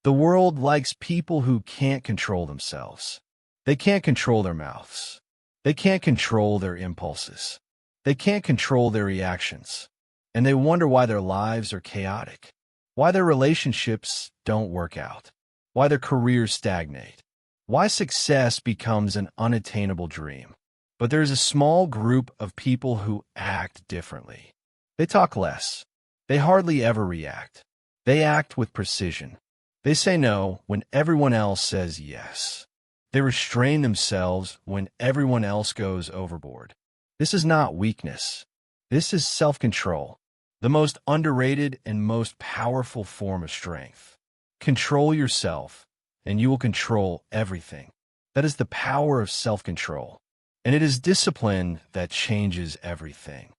The world likes people who can't control themselves. They can't control their mouths. They can't control their impulses. They can't control their reactions. And they wonder why their lives are chaotic, why their relationships don't work out, why their careers stagnate, why success becomes an unattainable dream. But there's a small group of people who act differently. They talk less. They hardly ever react. They act with precision. They say no when everyone else says yes. They restrain themselves when everyone else goes overboard. This is not weakness. This is self-control, the most underrated and most powerful form of strength. Control yourself, and you will control everything. That is the power of self-control, and it is discipline that changes everything.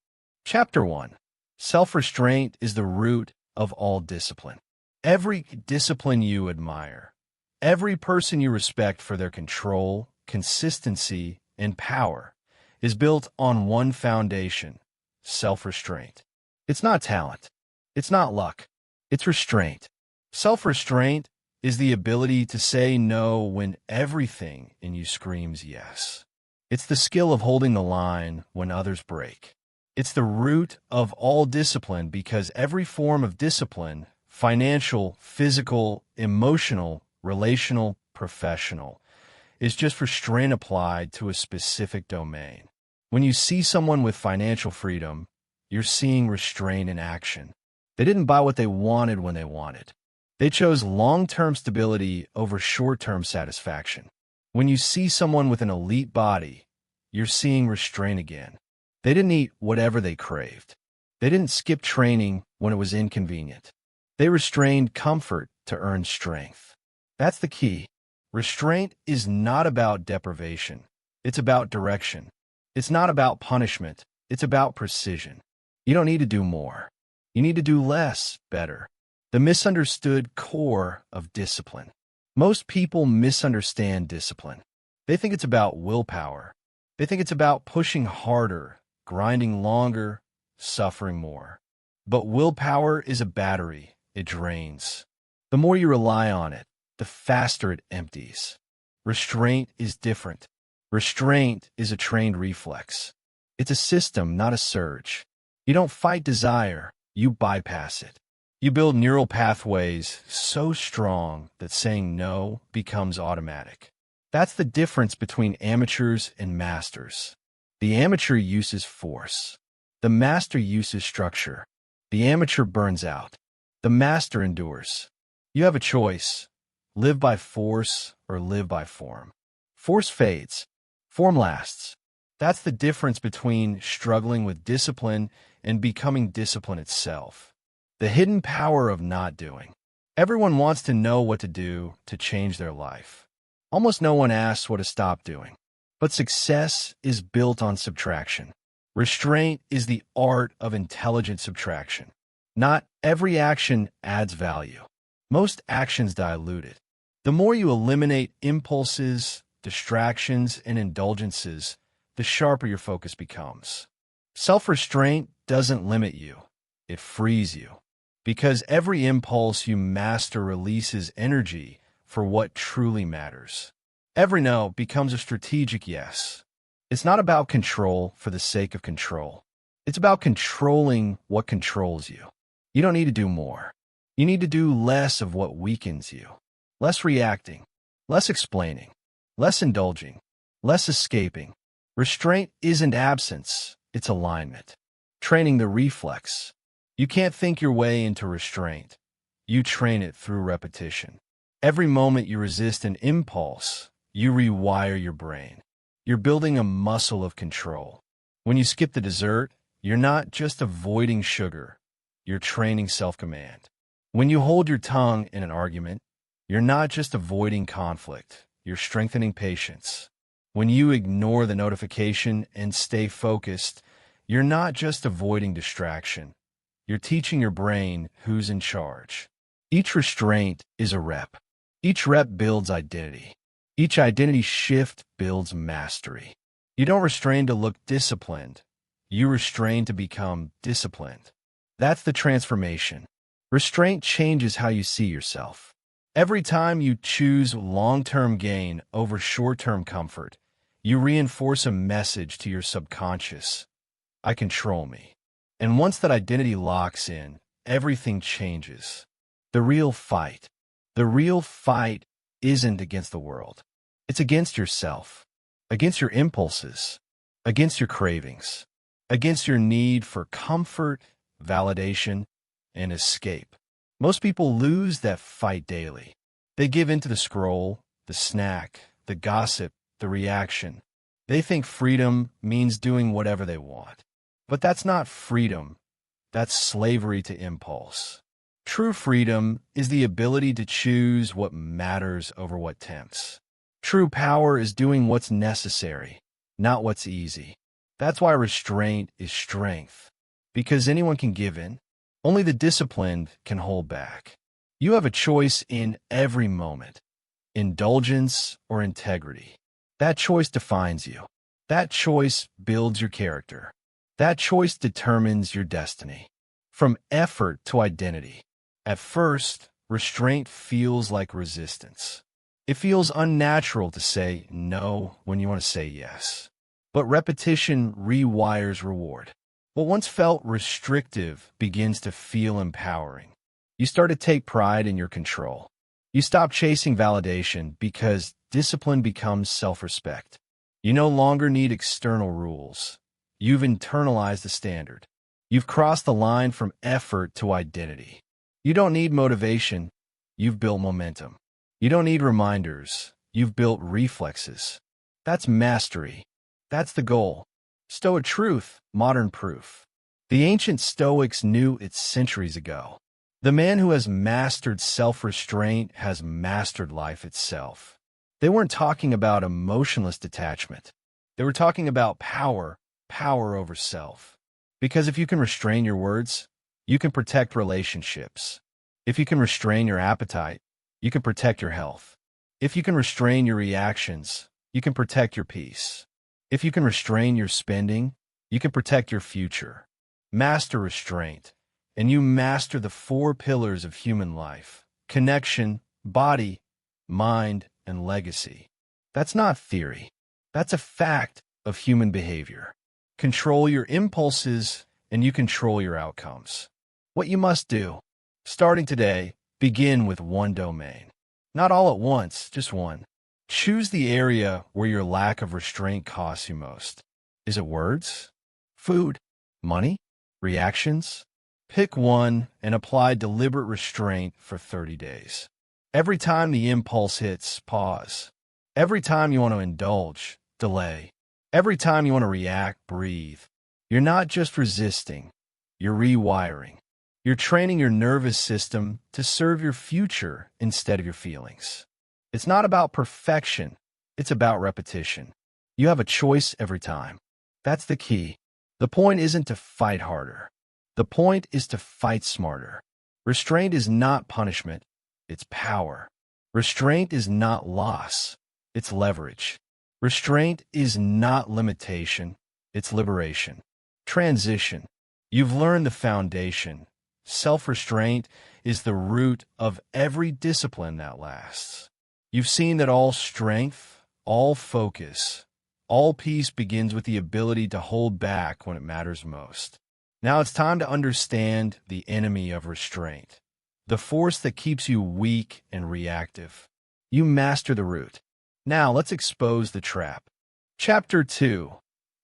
Chapter 1. Self-restraint is the root of all discipline. Every discipline you admire, every person you respect for their control, consistency, and power is built on one foundation: self-restraint. It's not talent. It's not luck. It's restraint. Self-restraint is the ability to say no when everything in you screams yes. It's the skill of holding the line when others break. It's the root of all discipline because every form of discipline, financial, physical, emotional, relational, professional, is just restraint applied to a specific domain. When you see someone with financial freedom, you're seeing restraint in action. They didn't buy what they wanted when they wanted. They chose long-term stability over short-term satisfaction. When you see someone with an elite body, you're seeing restraint again. They didn't eat whatever they craved. They didn't skip training when it was inconvenient. They restrained comfort to earn strength. That's the key. Restraint is not about deprivation. It's about direction. It's not about punishment. It's about precision. You don't need to do more. You need to do less, better. The misunderstood core of discipline. Most people misunderstand discipline. They think it's about willpower. They think it's about pushing harder, grinding longer, suffering more. But willpower is a battery. It drains. The more you rely on it, the faster it empties. Restraint is different. Restraint is a trained reflex. It's a system, not a surge. You don't fight desire, you bypass it. You build neural pathways so strong that saying no becomes automatic. That's the difference between amateurs and masters. The amateur uses force. The master uses structure. The amateur burns out. The master endures. You have a choice. Live by force or live by form. Force fades. Form lasts. That's the difference between struggling with discipline and becoming discipline itself. The hidden power of not doing. Everyone wants to know what to do to change their life. Almost no one asks what to stop doing. But success is built on subtraction. Restraint is the art of intelligent subtraction. Not every action adds value. Most actions dilute it. The more you eliminate impulses, distractions, and indulgences, the sharper your focus becomes. Self-restraint doesn't limit you. It frees you. Because every impulse you master releases energy for what truly matters. Every no becomes a strategic yes. It's not about control for the sake of control. It's about controlling what controls you. You don't need to do more. You need to do less of what weakens you. Less reacting, less explaining, less indulging, less escaping. Restraint isn't absence, it's alignment. Training the reflex. You can't think your way into restraint. You train it through repetition. Every moment you resist an impulse, you rewire your brain. You're building a muscle of control. When you skip the dessert, you're not just avoiding sugar. You're training self-command. When you hold your tongue in an argument, you're not just avoiding conflict. You're strengthening patience. When you ignore the notification and stay focused, you're not just avoiding distraction. You're teaching your brain who's in charge. Each restraint is a rep. Each rep builds identity. Each identity shift builds mastery. You don't restrain to look disciplined. You restrain to become disciplined. That's the transformation. Restraint changes how you see yourself. Every time you choose long-term gain over short-term comfort, you reinforce a message to your subconscious: I control me. And once that identity locks in, everything changes. The real fight. The real fight isn't against the world. It's against yourself, against your impulses, against your cravings, against your need for comfort, validation, and escape. Most people lose that fight daily. They give in to the scroll, the snack, the gossip, the reaction. They think freedom means doing whatever they want. But that's not freedom. That's slavery to impulse. True freedom is the ability to choose what matters over what tempts. True power is doing what's necessary, not what's easy. That's why restraint is strength. Because anyone can give in. Only the disciplined can hold back. You have a choice in every moment: indulgence or integrity. That choice defines you. That choice builds your character. That choice determines your destiny. From effort to identity. At first, restraint feels like resistance. It feels unnatural to say no when you want to say yes. But repetition rewires reward. What once felt restrictive begins to feel empowering. You start to take pride in your control. You stop chasing validation because discipline becomes self-respect. You no longer need external rules. You've internalized the standard. You've crossed the line from effort to identity. You don't need motivation. You've built momentum. You don't need reminders. You've built reflexes. That's mastery. That's the goal. Stoic truth, modern proof. The ancient Stoics knew it centuries ago. The man who has mastered self-restraint has mastered life itself. They weren't talking about emotionless detachment. They were talking about power over self. Because if you can restrain your words, you can protect relationships. If you can restrain your appetite, you can protect your health. If you can restrain your reactions, you can protect your peace. If you can restrain your spending, you can protect your future. Master restraint, and you master the 4 pillars of human life: connection, body, mind, and legacy. That's not theory. That's a fact of human behavior. Control your impulses, and you control your outcomes. What you must do: starting today, begin with one domain. Not all at once, just one. Choose the area where your lack of restraint costs you most. Is it words? Food? Money? Reactions? Pick one and apply deliberate restraint for 30 days. Every time the impulse hits, pause. Every time you want to indulge, delay. Every time you want to react, breathe. You're not just resisting, you're rewiring. You're training your nervous system to serve your future instead of your feelings. It's not about perfection, it's about repetition. You have a choice every time. That's the key. The point isn't to fight harder. The point is to fight smarter. Restraint is not punishment, it's power. Restraint is not loss, it's leverage. Restraint is not limitation, it's liberation. Transition. You've learned the foundation. Self-restraint is the root of every discipline that lasts. You've seen that all strength, all focus, all peace begins with the ability to hold back when it matters most. Now it's time to understand the enemy of restraint, the force that keeps you weak and reactive. You master the root. Now let's expose the trap. Chapter 2.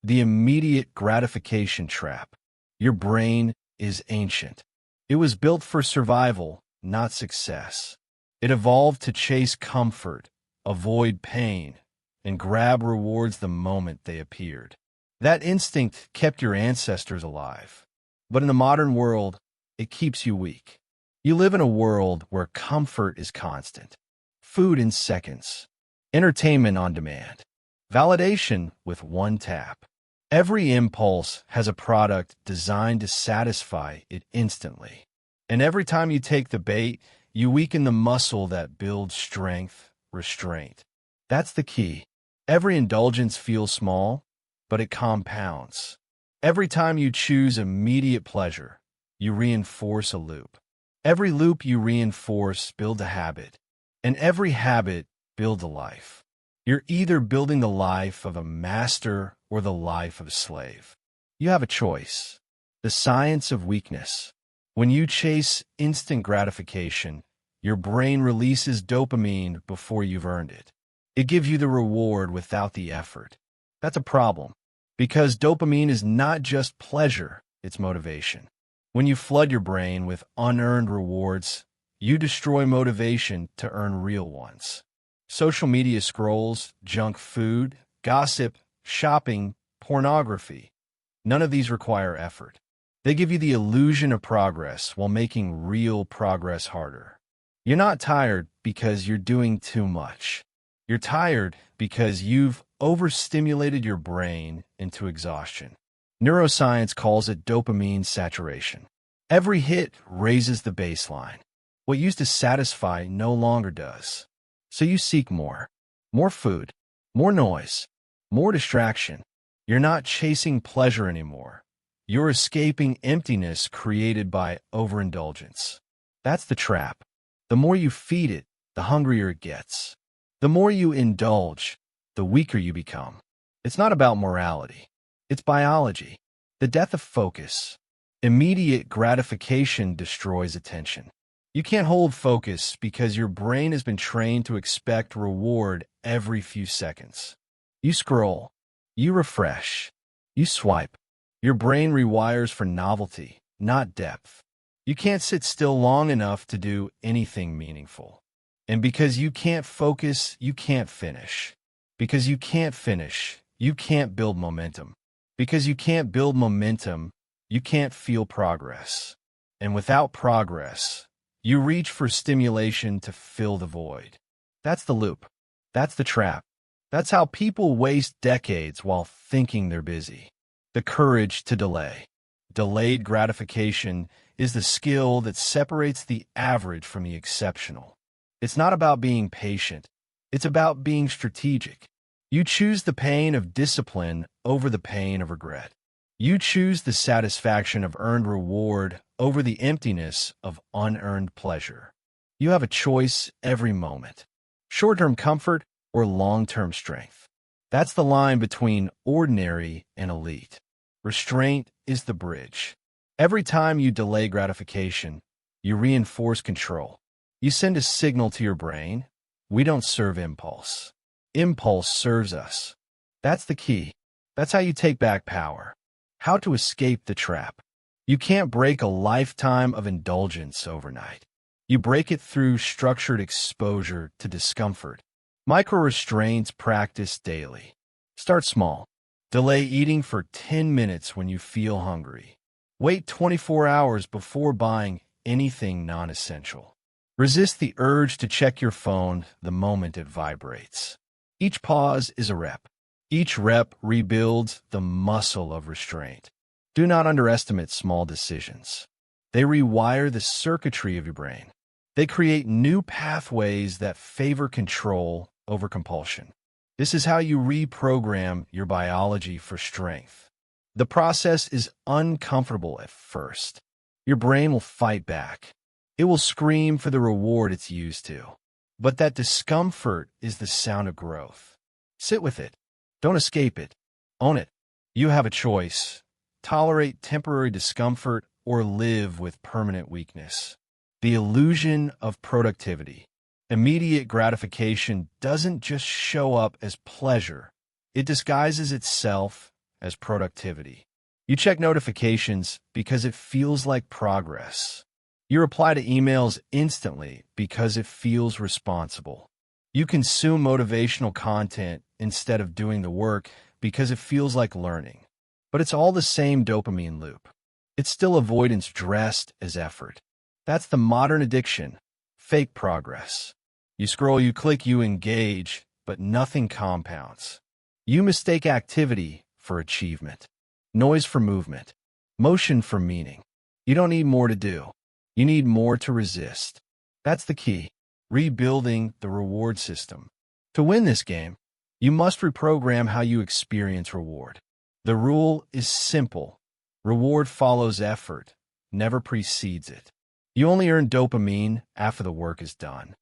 The immediate gratification trap. Your brain is ancient. It was built for survival, not success. It evolved to chase comfort, avoid pain, and grab rewards the moment they appeared. That instinct kept your ancestors alive. But in the modern world, it keeps you weak. You live in a world where comfort is constant, food in seconds, entertainment on demand, validation with one tap. Every impulse has a product designed to satisfy it instantly. And every time you take the bait, you weaken the muscle that builds strength, restraint. That's the key. Every indulgence feels small, but it compounds. Every time you choose immediate pleasure, you reinforce a loop. Every loop you reinforce builds a habit. And every habit builds a life. You're either building the life of a master or the life of a slave. You have a choice. The science of weakness. When you chase instant gratification, your brain releases dopamine before you've earned it. It gives you the reward without the effort. That's a problem, because dopamine is not just pleasure, it's motivation. When you flood your brain with unearned rewards, you destroy motivation to earn real ones. Social media scrolls, junk food, gossip, shopping, pornography. None of these require effort. They give you the illusion of progress while making real progress harder. You're not tired because you're doing too much. You're tired because you've overstimulated your brain into exhaustion. Neuroscience calls it dopamine saturation. Every hit raises the baseline. What used to satisfy no longer does. So you seek more. More food, more noise, more distraction. You're not chasing pleasure anymore. You're escaping emptiness created by overindulgence. That's the trap. The more you feed it, the hungrier it gets. The more you indulge, the weaker you become. It's not about morality. It's biology. The death of focus. Immediate gratification destroys attention. You can't hold focus because your brain has been trained to expect reward every few seconds. You scroll. You refresh. You swipe. Your brain rewires for novelty, not depth. You can't sit still long enough to do anything meaningful. And because you can't focus, you can't finish. Because you can't finish, you can't build momentum. Because you can't build momentum, you can't feel progress. And without progress, you reach for stimulation to fill the void. That's the loop. That's the trap. That's how people waste decades while thinking they're busy. The courage to delay. Delayed gratification is the skill that separates the average from the exceptional. It's not about being patient. It's about being strategic. You choose the pain of discipline over the pain of regret. You choose the satisfaction of earned reward over the emptiness of unearned pleasure. You have a choice every moment. Short-term comfort or long-term strength. That's the line between ordinary and elite. Restraint is the bridge. Every time you delay gratification, you reinforce control. You send a signal to your brain. We don't serve impulse. Impulse serves us. That's the key. That's how you take back power. How to escape the trap. You can't break a lifetime of indulgence overnight. You break it through structured exposure to discomfort. Micro-restraints practice daily. Start small. Delay eating for 10 minutes when you feel hungry. Wait 24 hours before buying anything non-essential. Resist the urge to check your phone the moment it vibrates. Each pause is a rep. Each rep rebuilds the muscle of restraint. Do not underestimate small decisions. They rewire the circuitry of your brain. They create new pathways that favor control over compulsion. This is how you reprogram your biology for strength. The process is uncomfortable at first. Your brain will fight back. It will scream for the reward it's used to. But that discomfort is the sound of growth. Sit with it. Don't escape it. Own it. You have a choice. Tolerate temporary discomfort or live with permanent weakness. The illusion of productivity. Immediate gratification doesn't just show up as pleasure. It disguises itself as productivity. You check notifications because it feels like progress. You reply to emails instantly because it feels responsible. You consume motivational content instead of doing the work because it feels like learning. But it's all the same dopamine loop. It's still avoidance dressed as effort. That's the modern addiction, fake progress. You scroll, you click, you engage, but nothing compounds. You mistake activity for achievement, noise for movement, motion for meaning. You don't need more to do. You need more to resist. That's the key. Rebuilding the reward system. To win this game, you must reprogram how you experience reward. The rule is simple. Reward follows effort, never precedes it. You only earn dopamine after the work is done.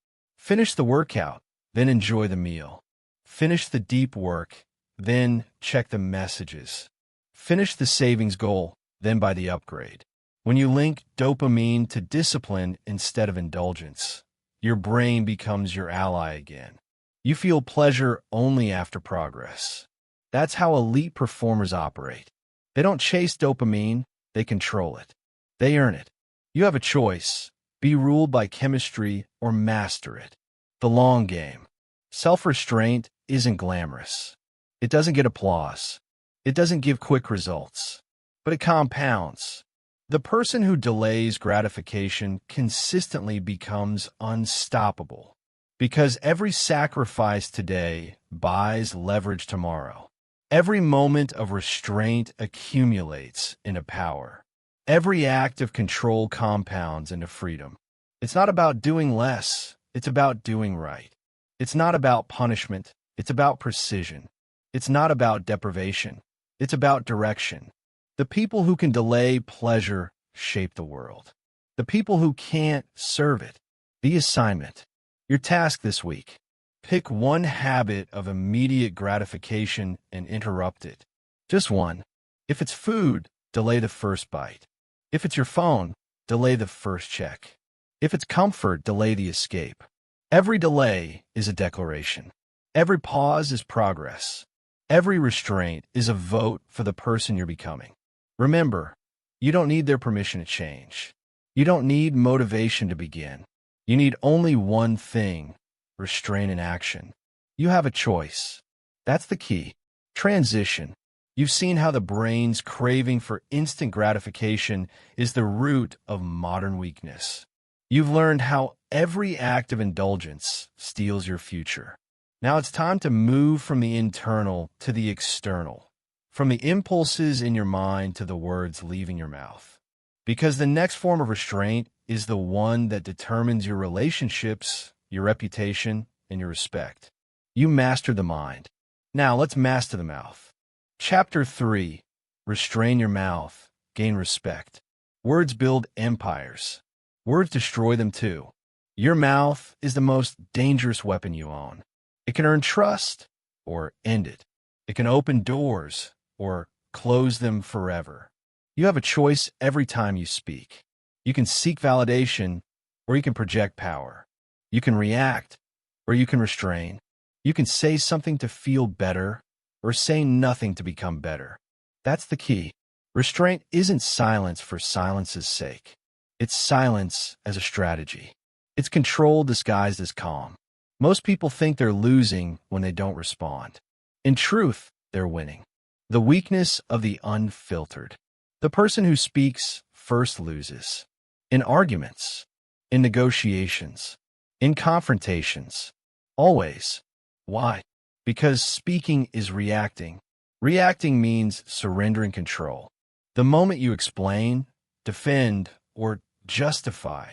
Finish the workout, then enjoy the meal. Finish the deep work, then check the messages. Finish the savings goal, then buy the upgrade. When you link dopamine to discipline instead of indulgence, your brain becomes your ally again. You feel pleasure only after progress. That's how elite performers operate. They don't chase dopamine, they control it. They earn it. You have a choice: be ruled by chemistry or master it. The long game. Self-restraint isn't glamorous. It doesn't get applause. It doesn't give quick results. But it compounds. The person who delays gratification consistently becomes unstoppable, because every sacrifice today buys leverage tomorrow. Every moment of restraint accumulates into power. Every act of control compounds into freedom. It's not about doing less, it's about doing right. It's not about punishment, it's about precision. It's not about deprivation, it's about direction. The people who can delay pleasure shape the world. The people who can't serve it. The assignment. Your task this week. Pick one habit of immediate gratification and interrupt it. Just one. If it's food, delay the first bite. If it's your phone, delay the first check. If it's comfort, delay the escape. Every delay is a declaration. Every pause is progress. Every restraint is a vote for the person you're becoming. Remember, you don't need their permission to change. You don't need motivation to begin. You need only one thing: restraint in action. You have a choice. That's the key. Transition. You've seen how the brain's craving for instant gratification is the root of modern weakness. You've learned how every act of indulgence steals your future. Now it's time to move from the internal to the external, from the impulses in your mind to the words leaving your mouth. Because the next form of restraint is the one that determines your relationships, your reputation, and your respect. You mastered the mind. Now let's master the mouth. Chapter 3. Restrain your mouth. Gain respect. Words build empires. Words destroy them too. Your mouth is the most dangerous weapon you own. It can earn trust or end it. It can open doors or close them forever. You have a choice every time you speak. You can seek validation, or you can project power. You can react, or you can restrain. You can say something to feel better, or say nothing to become better. That's the key. Restraint isn't silence for silence's sake. It's silence as a strategy. It's control disguised as calm. Most people think they're losing when they don't respond. In truth, they're winning. The weakness of the unfiltered. The person who speaks first loses. In arguments, in negotiations, in confrontations. Always. Why? Because speaking is reacting. Reacting means surrendering control. The moment you explain, defend, or justify,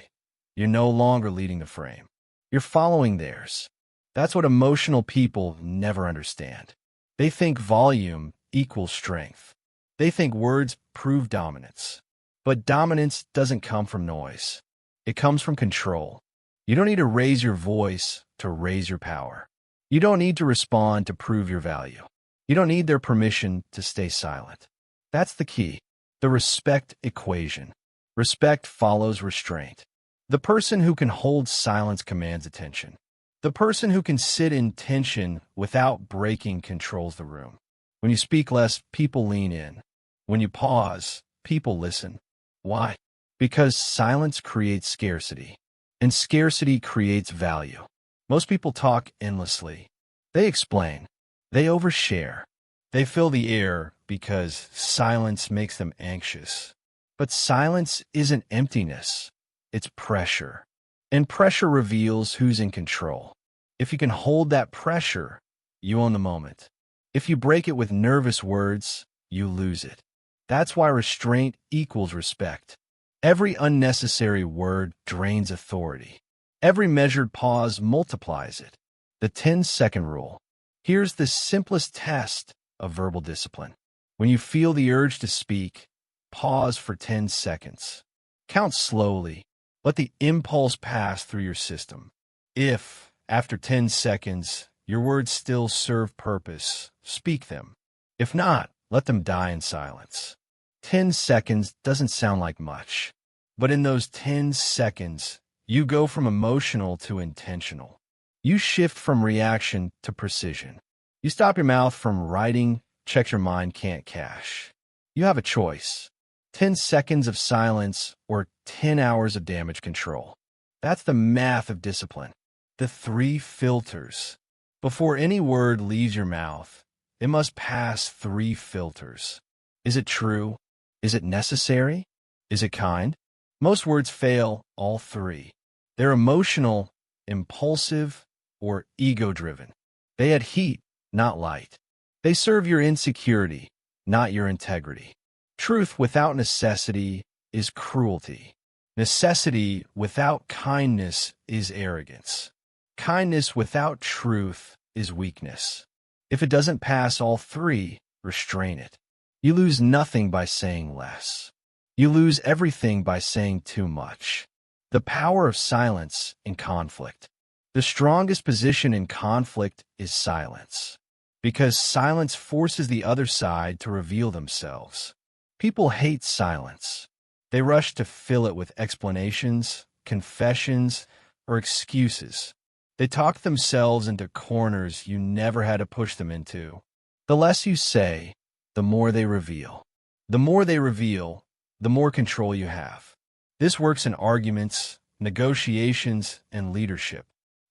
you're no longer leading the frame. You're following theirs. That's what emotional people never understand. They think volume equals strength. They think words prove dominance. But dominance doesn't come from noise. It comes from control. You don't need to raise your voice to raise your power. You don't need to respond to prove your value. You don't need their permission to stay silent. That's the key. The respect equation. Respect follows restraint. The person who can hold silence commands attention. The person who can sit in tension without breaking controls the room. When you speak less, people lean in. When you pause, people listen. Why? Because silence creates scarcity, and scarcity creates value. Most people talk endlessly. They explain. They overshare. They fill the air because silence makes them anxious. But silence isn't emptiness. It's pressure. And pressure reveals who's in control. If you can hold that pressure, you own the moment. If you break it with nervous words, you lose it. That's why restraint equals respect. Every unnecessary word drains authority. Every measured pause multiplies it. The 10-second rule. Here's the simplest test of verbal discipline. When you feel the urge to speak, pause for 10 seconds. Count slowly. Let the impulse pass through your system. If, after 10 seconds, your words still serve purpose, speak them. If not, let them die in silence. 10 seconds doesn't sound like much, but in those 10 seconds, you go from emotional to intentional. You shift from reaction to precision. You stop your mouth from writing checks your mind can't cache. You have a choice. 10 seconds of silence or 10 hours of damage control. That's the math of discipline. The 3 filters. Before any word leaves your mouth, it must pass 3 filters. Is it true? Is it necessary? Is it kind? Most words fail all 3. They're emotional, impulsive, or ego-driven. They add heat, not light. They serve your insecurity, not your integrity. Truth without necessity is cruelty. Necessity without kindness is arrogance. Kindness without truth is weakness. If it doesn't pass all 3, restrain it. You lose nothing by saying less. You lose everything by saying too much. The power of silence in conflict. The strongest position in conflict is silence, because silence forces the other side to reveal themselves. People hate silence. They rush to fill it with explanations, confessions, or excuses. They talk themselves into corners you never had to push them into. The less you say, the more they reveal. The more they reveal, the more control you have. This works in arguments, negotiations, and leadership.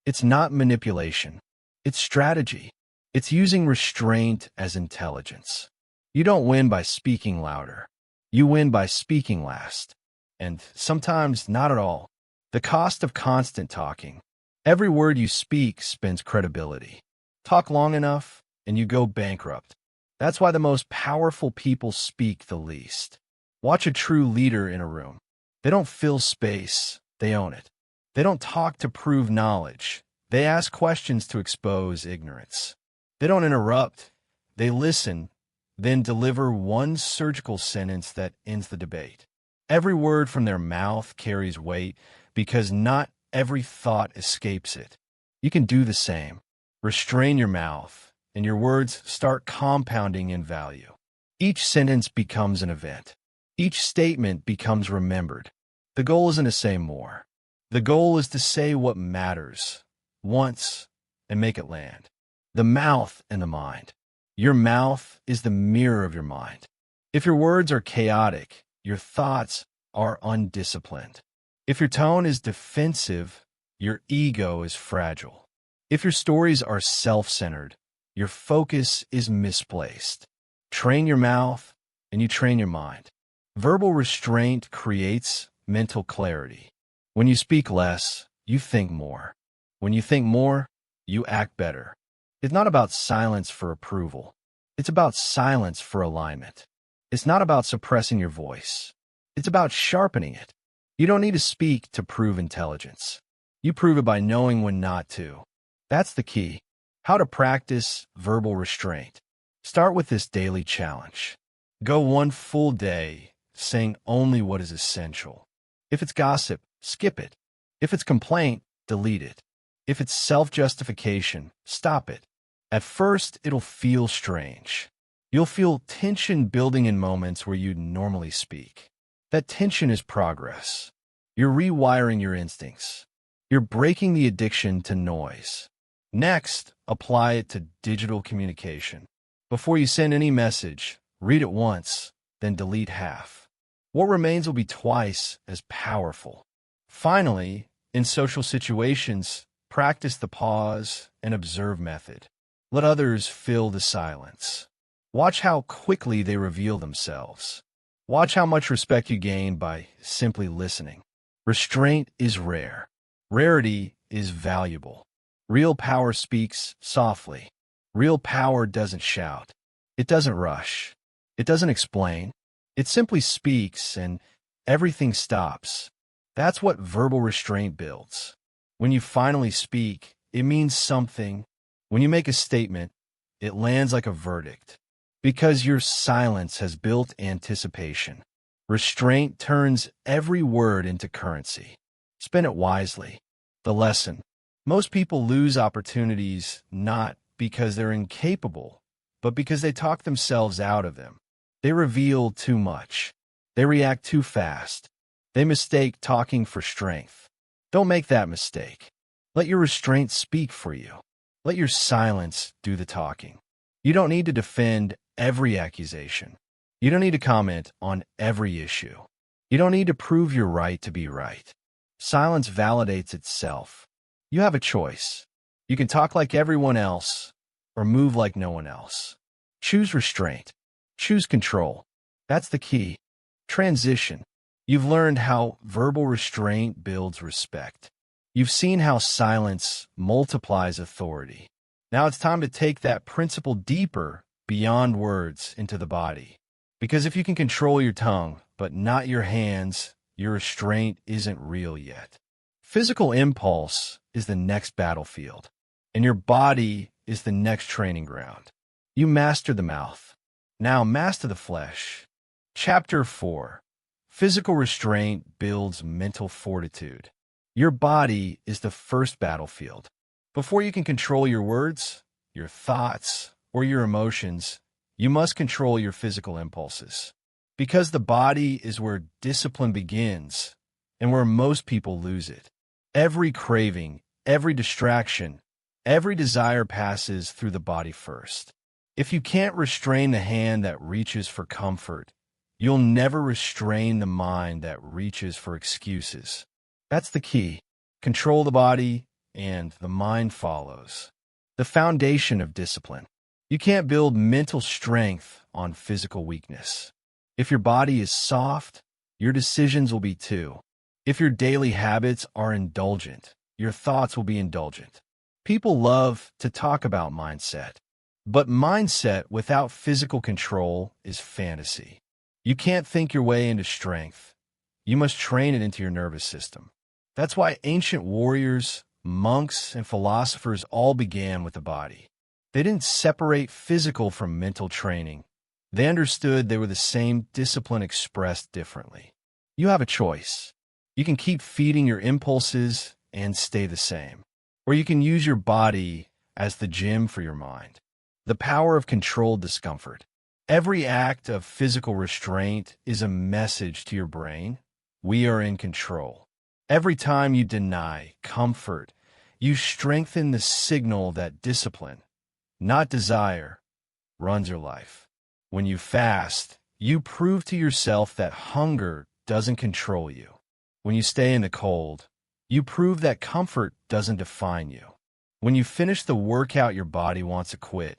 It's not manipulation. It's strategy. It's using restraint as intelligence. You don't win by speaking louder. You win by speaking last. And sometimes not at all. The cost of constant talking. Every word you speak spends credibility. Talk long enough, and you go bankrupt. That's why the most powerful people speak the least. Watch a true leader in a room. They don't fill space, they own it. They don't talk to prove knowledge. They ask questions to expose ignorance. They don't interrupt. They listen, then deliver one surgical sentence that ends the debate. Every word from their mouth carries weight because not every thought escapes it. You can do the same. Restrain your mouth, and your words start compounding in value. Each sentence becomes an event. Each statement becomes remembered. The goal isn't to say more. The goal is to say what matters once and make it land. The mouth and the mind. Your mouth is the mirror of your mind. If your words are chaotic, your thoughts are undisciplined. If your tone is defensive, your ego is fragile. If your stories are self-centered, your focus is misplaced. Train your mouth, and you train your mind. Verbal restraint creates mental clarity. When you speak less, you think more. When you think more, you act better. It's not about silence for approval. It's about silence for alignment. It's not about suppressing your voice. It's about sharpening it. You don't need to speak to prove intelligence. You prove it by knowing when not to. That's the key. How to practice verbal restraint. Start with this daily challenge. Go one full day saying only what is essential. If it's gossip, skip it. If it's complaint, delete it. If it's self-justification, stop it. At first, it'll feel strange. You'll feel tension building in moments where you'd normally speak. That tension is progress. You're rewiring your instincts. You're breaking the addiction to noise. Next, apply it to digital communication. Before you send any message, read it once, then delete half. What remains will be twice as powerful. Finally, in social situations, practice the pause and observe method. Let others fill the silence. Watch how quickly they reveal themselves. Watch how much respect you gain by simply listening. Restraint is rare. Rarity is valuable. Real power speaks softly. Real power doesn't shout. It doesn't rush. It doesn't explain. It simply speaks, and everything stops. That's what verbal restraint builds. When you finally speak, it means something. When you make a statement, it lands like a verdict. Because your silence has built anticipation. Restraint turns every word into currency. Spend it wisely. The lesson: Most people lose opportunities not because they're incapable, but because they talk themselves out of them. They reveal too much. They react too fast. They mistake talking for strength. Don't make that mistake. Let your restraint speak for you. Let your silence do the talking. You don't need to defend every accusation. You don't need to comment on every issue. You don't need to prove you're right to be right. Silence validates itself. You have a choice. You can talk like everyone else or move like no one else. Choose restraint. Choose control. That's the key. Transition. You've learned how verbal restraint builds respect. You've seen how silence multiplies authority. Now it's time to take that principle deeper beyond words into the body. Because if you can control your tongue, but not your hands, your restraint isn't real yet. Physical impulse is the next battlefield, and your body is the next training ground. You master the mouth. Now master the flesh. Chapter 4. Physical restraint builds mental fortitude. Your body is the first battlefield. Before you can control your words, your thoughts, or your emotions, you must control your physical impulses. Because the body is where discipline begins and where most people lose it. Every craving, every distraction, every desire passes through the body first. If you can't restrain the hand that reaches for comfort, you'll never restrain the mind that reaches for excuses. That's the key. Control the body, and the mind follows. The foundation of discipline. You can't build mental strength on physical weakness. If your body is soft, your decisions will be too. If your daily habits are indulgent, your thoughts will be indulgent. People love to talk about mindset, but mindset without physical control is fantasy. You can't think your way into strength. You must train it into your nervous system. That's why ancient warriors, monks, and philosophers all began with the body. They didn't separate physical from mental training. They understood they were the same discipline expressed differently. You have a choice. You can keep feeding your impulses and stay the same, or you can use your body as the gym for your mind. The power of controlled discomfort. Every act of physical restraint is a message to your brain. We are in control. Every time you deny comfort, you strengthen the signal that discipline, not desire, runs your life. When you fast, you prove to yourself that hunger doesn't control you. When you stay in the cold, you prove that comfort doesn't define you. When you finish the workout your body wants to quit,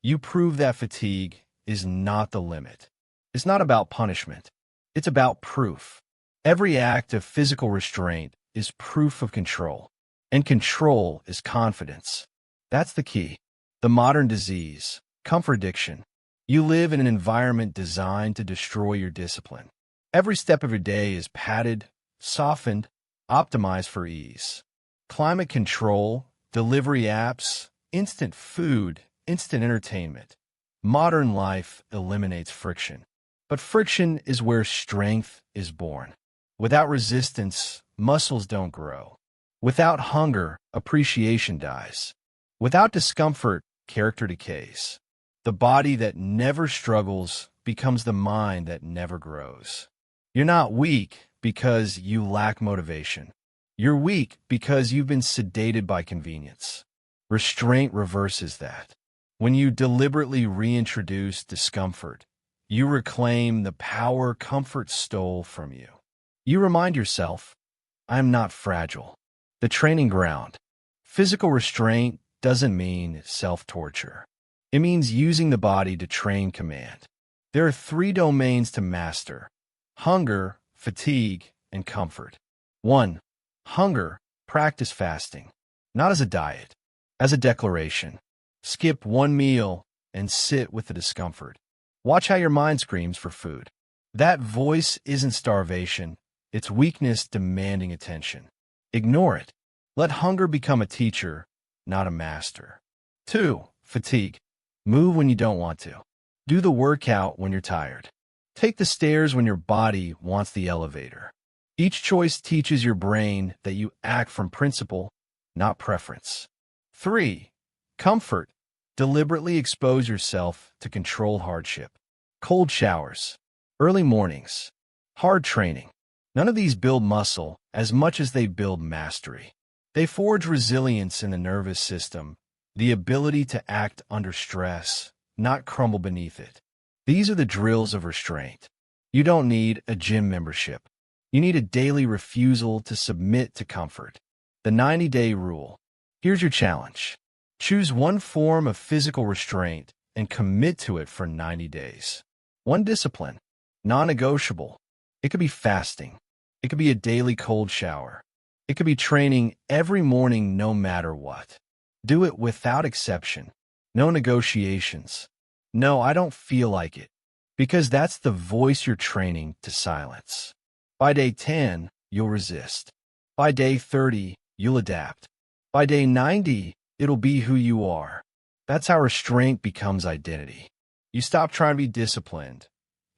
you prove that fatigue is not the limit. It's not about punishment. It's about proof. Every act of physical restraint is proof of control, and control is confidence. That's the key. The modern disease, comfort addiction. You live in an environment designed to destroy your discipline. Every step of your day is padded, softened, optimized for ease. Climate control, delivery apps, instant food, instant entertainment. Modern life eliminates friction. But friction is where strength is born. Without resistance, muscles don't grow. Without hunger, appreciation dies. Without discomfort, character decays. The body that never struggles becomes the mind that never grows. You're not weak because you lack motivation. You're weak because you've been sedated by convenience. Restraint reverses that. When you deliberately reintroduce discomfort, you reclaim the power comfort stole from you. You remind yourself, I'm not fragile. The training ground. Physical restraint doesn't mean self-torture. It means using the body to train command. There are 3 domains to master: hunger, fatigue, and comfort. 1. Hunger. Practice fasting. Not as a diet, as a declaration. Skip 1 meal and sit with the discomfort. Watch how your mind screams for food. That voice isn't starvation. It's weakness demanding attention. Ignore it. Let hunger become a teacher, not a master. 2. Fatigue. Move when you don't want to. Do the workout when you're tired. Take the stairs when your body wants the elevator. Each choice teaches your brain that you act from principle, not preference. 3. Comfort. Deliberately expose yourself to controlled hardship. Cold showers, early mornings, hard training. None of these build muscle as much as they build mastery. They forge resilience in the nervous system, the ability to act under stress, not crumble beneath it. These are the drills of restraint. You don't need a gym membership. You need a daily refusal to submit to comfort. The 90-day rule. Here's your challenge. Choose one form of physical restraint and commit to it for 90 days. One discipline, non-negotiable. It could be fasting. It could be a daily cold shower. It could be training every morning no matter what. Do it without exception. No negotiations. No, I don't feel like it. Because that's the voice you're training to silence. By day 10, you'll resist. By day 30, you'll adapt. By day 90, it'll be who you are. That's how restraint becomes identity. You stop trying to be disciplined.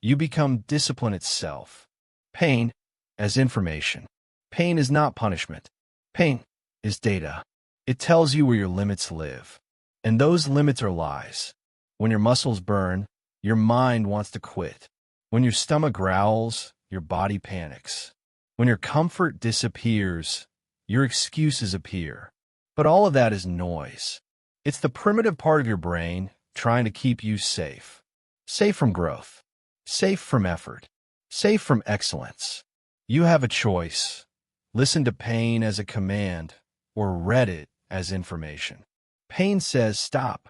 You become discipline itself. Pain as information. Pain is not punishment. Pain is data. It tells you where your limits live. And those limits are lies. When your muscles burn, your mind wants to quit. When your stomach growls, your body panics. When your comfort disappears, your excuses appear. But all of that is noise. It's the primitive part of your brain trying to keep you safe. Safe from growth. Safe from effort. Safe from excellence. You have a choice. Listen to pain as a command or read it as information. Pain says stop.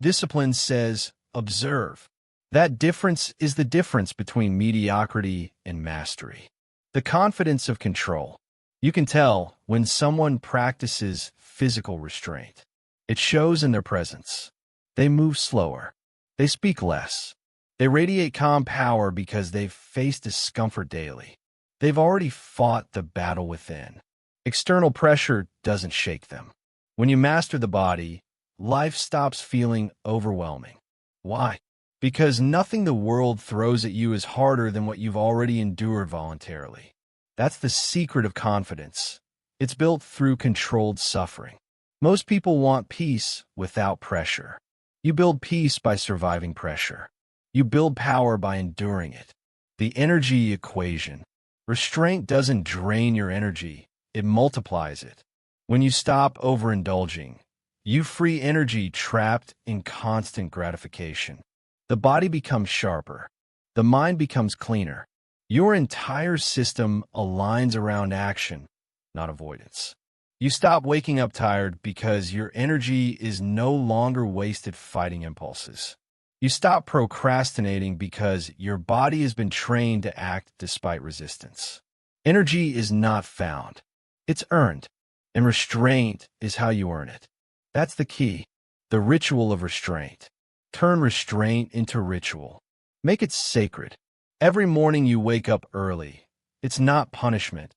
Discipline says observe. That difference is the difference between mediocrity and mastery. The confidence of control. You can tell when someone practices physical restraint. It shows in their presence. They move slower. They speak less. They radiate calm power because they've faced discomfort daily. They've already fought the battle within. External pressure doesn't shake them. When you master the body, life stops feeling overwhelming. Why? Because nothing the world throws at you is harder than what you've already endured voluntarily. That's the secret of confidence. It's built through controlled suffering. Most people want peace without pressure. You build peace by surviving pressure. You build power by enduring it. The energy equation. Restraint doesn't drain your energy, it multiplies it. When you stop overindulging, you free energy trapped in constant gratification. The body becomes sharper. The mind becomes cleaner. Your entire system aligns around action, not avoidance. You stop waking up tired because your energy is no longer wasted fighting impulses. You stop procrastinating because your body has been trained to act despite resistance. Energy is not found. It's earned. And restraint is how you earn it. That's the key. The ritual of restraint. Turn restraint into ritual. Make it sacred. Every morning you wake up early. It's not punishment.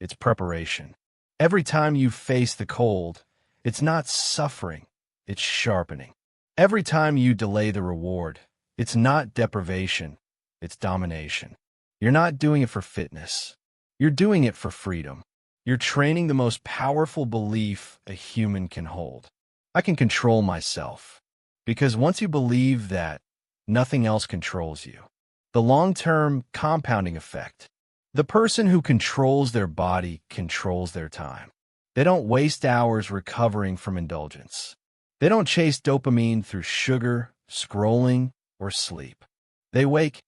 It's preparation. Every time you face the cold, it's not suffering. It's sharpening. Every time you delay the reward, it's not deprivation. It's domination. You're not doing it for fitness. You're doing it for freedom. You're training the most powerful belief a human can hold. I can control myself. Because once you believe that, nothing else controls you. The long-term compounding effect. The person who controls their body controls their time. They don't waste hours recovering from indulgence. They don't chase dopamine through sugar, scrolling, or sleep. They wake,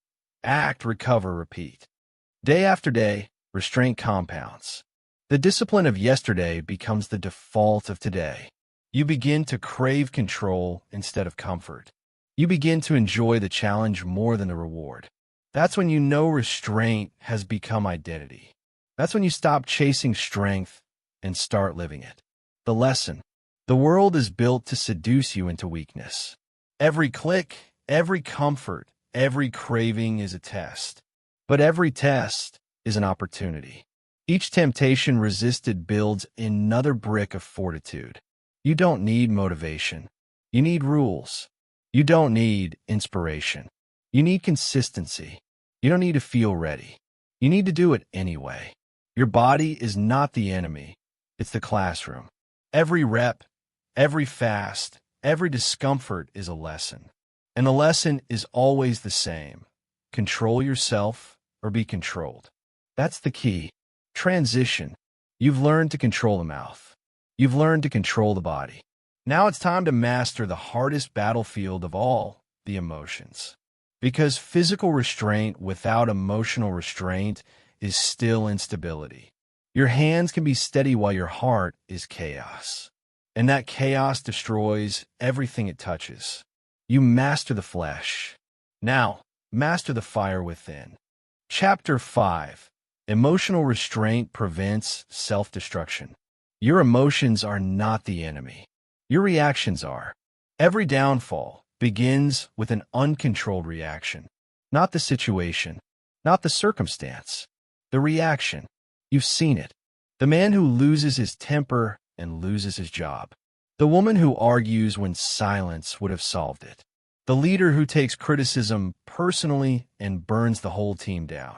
act, recover, repeat. Day after day, restraint compounds. The discipline of yesterday becomes the default of today. You begin to crave control instead of comfort. You begin to enjoy the challenge more than the reward. That's when you know restraint has become identity. That's when you stop chasing strength and start living it. The lesson. The world is built to seduce you into weakness. Every click, every comfort, every craving is a test. But every test is an opportunity. Each temptation resisted builds another brick of fortitude. You don't need motivation. You need rules. You don't need inspiration. You need consistency. You don't need to feel ready. You need to do it anyway. Your body is not the enemy. It's the classroom. Every rep, every fast, every discomfort is a lesson. And the lesson is always the same. Control yourself or be controlled. That's the key. Transition. You've learned to control the mouth. You've learned to control the body. Now it's time to master the hardest battlefield of all, the emotions. Because physical restraint without emotional restraint is still instability. Your hands can be steady while your heart is chaos. And that chaos destroys everything it touches. You master the flesh. Now, master the fire within. Chapter 5. Emotional restraint prevents self-destruction. Your emotions are not the enemy. Your reactions are. Every downfall begins with an uncontrolled reaction. Not the situation, not the circumstance. The reaction. You've seen it. The man who loses his temper and loses his job. The woman who argues when silence would have solved it. The leader who takes criticism personally and burns the whole team down.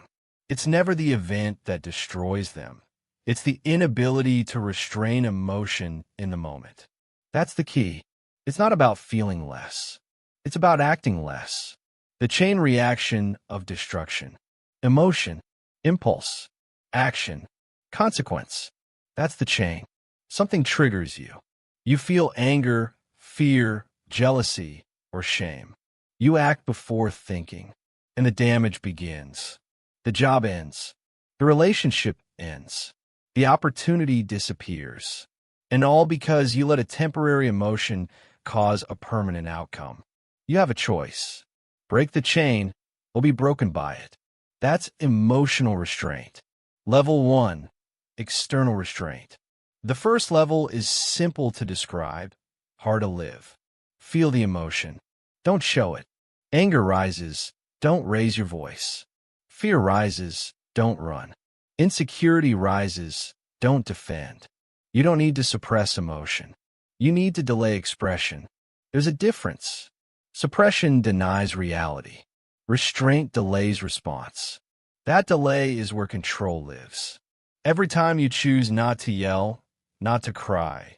It's never the event that destroys them. It's the inability to restrain emotion in the moment. That's the key. It's not about feeling less. It's about acting less. The chain reaction of destruction. Emotion, impulse, action, consequence. That's the chain. Something triggers you. You feel anger, fear, jealousy, or shame. You act before thinking, and the damage begins. The job ends. The relationship ends. The opportunity disappears. And all because you let a temporary emotion cause a permanent outcome. You have a choice. Break the chain or be broken by it. That's emotional restraint. Level 1. External restraint. The first level is simple to describe, hard to live. Feel the emotion. Don't show it. Anger rises. Don't raise your voice. Fear rises. Don't run. Insecurity rises. Don't defend. You don't need to suppress emotion. You need to delay expression. There's a difference. Suppression denies reality. Restraint delays response. That delay is where control lives. Every time you choose not to yell, not to cry,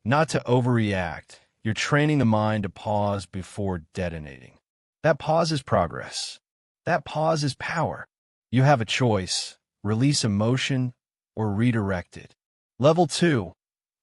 not to overreact, you're training the mind to pause before detonating. That pause is progress. That pause is power. You have a choice. Release emotion or redirect it. Level 2.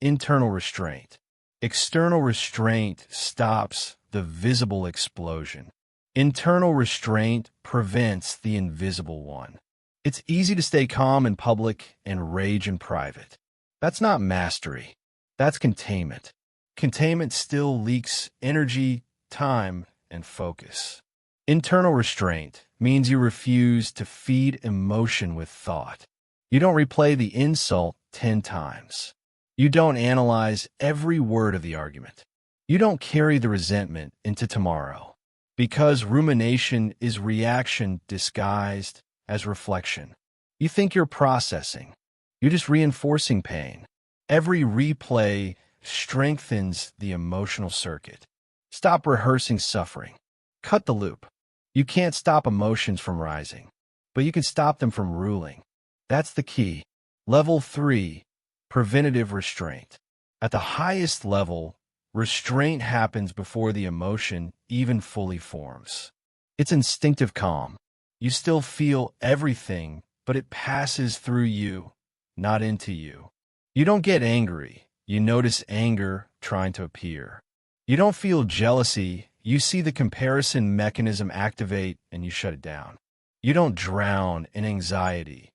Internal restraint. External restraint stops the visible explosion. Internal restraint prevents the invisible one. It's easy to stay calm in public and rage in private. That's not mastery. That's containment. Containment still leaks energy, time, and focus. Internal restraint means you refuse to feed emotion with thought. You don't replay the insult 10 times. You don't analyze every word of the argument. You don't carry the resentment into tomorrow. Because rumination is reaction disguised as reflection. You think you're processing. You're just reinforcing pain. Every replay strengthens the emotional circuit. Stop rehearsing suffering. Cut the loop. You can't stop emotions from rising, but you can stop them from ruling. That's the key. Level 3. Preventative restraint. At the highest level, restraint happens before the emotion even fully forms. It's instinctive calm. You still feel everything, but it passes through you, not into you. You don't get angry. You notice anger trying to appear. You don't feel jealousy. You see the comparison mechanism activate and you shut it down. You don't drown in anxiety.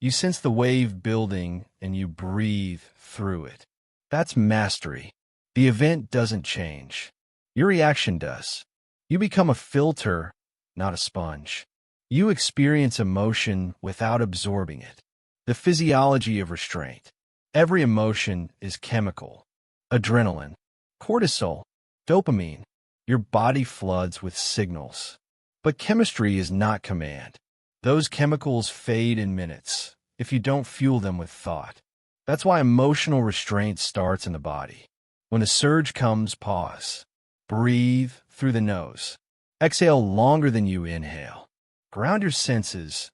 You sense the wave building and you breathe through it. That's mastery. The event doesn't change. Your reaction does. You become a filter, not a sponge. You experience emotion without absorbing it. The physiology of restraint. Every emotion is chemical. Adrenaline, cortisol, dopamine. Your body floods with signals. But chemistry is not command. Those chemicals fade in minutes if you don't fuel them with thought. That's why emotional restraint starts in the body. When a surge comes, pause. Breathe through the nose. Exhale longer than you inhale. Ground your senses.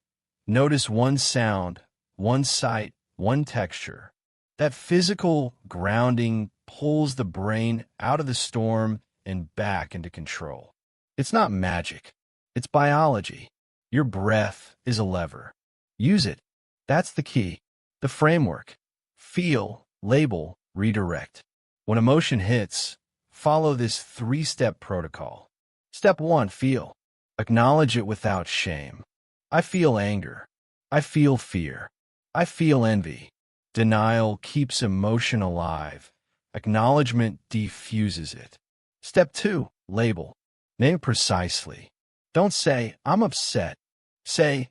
Notice one sound, one sight, one texture. That physical grounding pulls the brain out of the storm and back into control. It's not magic. It's biology. Your breath is a lever. Use it. That's the key. The framework. Feel, label, redirect. When emotion hits, follow this 3-step protocol. Step 1, feel. Acknowledge it without shame. I feel anger. I feel fear. I feel envy. Denial keeps emotion alive. Acknowledgement defuses it. Step 2, label. Name it precisely. Don't say, I'm upset. Say,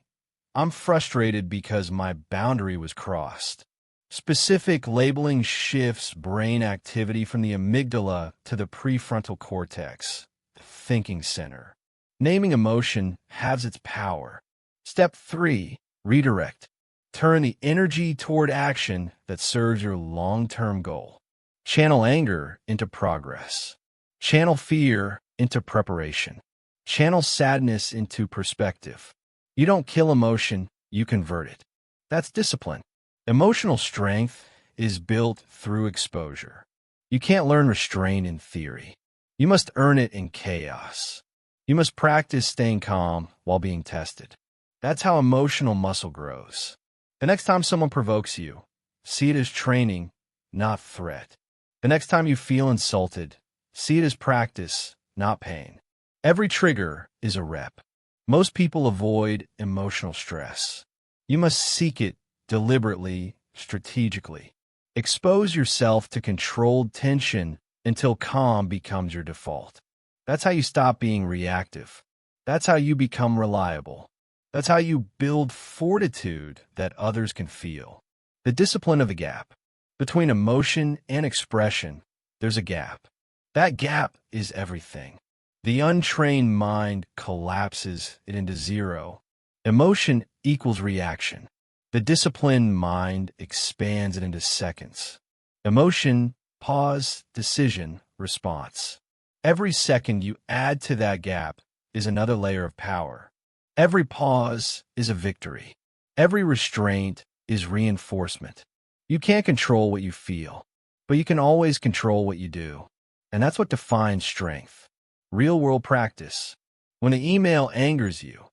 I'm frustrated because my boundary was crossed. Specific labeling shifts brain activity from the amygdala to the prefrontal cortex, the thinking center. Naming emotion has its power. Step 3, redirect. Turn the energy toward action that serves your long-term goal. Channel anger into progress. Channel fear into preparation. Channel sadness into perspective. You don't kill emotion, you convert it. That's discipline. Emotional strength is built through exposure. You can't learn restraint in theory. You must earn it in chaos. You must practice staying calm while being tested. That's how emotional muscle grows. The next time someone provokes you, see it as training, not threat. The next time you feel insulted, see it as practice, not pain. Every trigger is a rep. Most people avoid emotional stress. You must seek it deliberately, strategically. Expose yourself to controlled tension until calm becomes your default. That's how you stop being reactive. That's how you become reliable. That's how you build fortitude that others can feel. The discipline of the gap. Between emotion and expression, there's a gap. That gap is everything. The untrained mind collapses it into zero. Emotion equals reaction. The disciplined mind expands it into seconds. Emotion, pause, decision, response. Every second you add to that gap is another layer of power. Every pause is a victory. Every restraint is reinforcement. You can't control what you feel, but you can always control what you do. And that's what defines strength. Real-world practice. When an email angers you,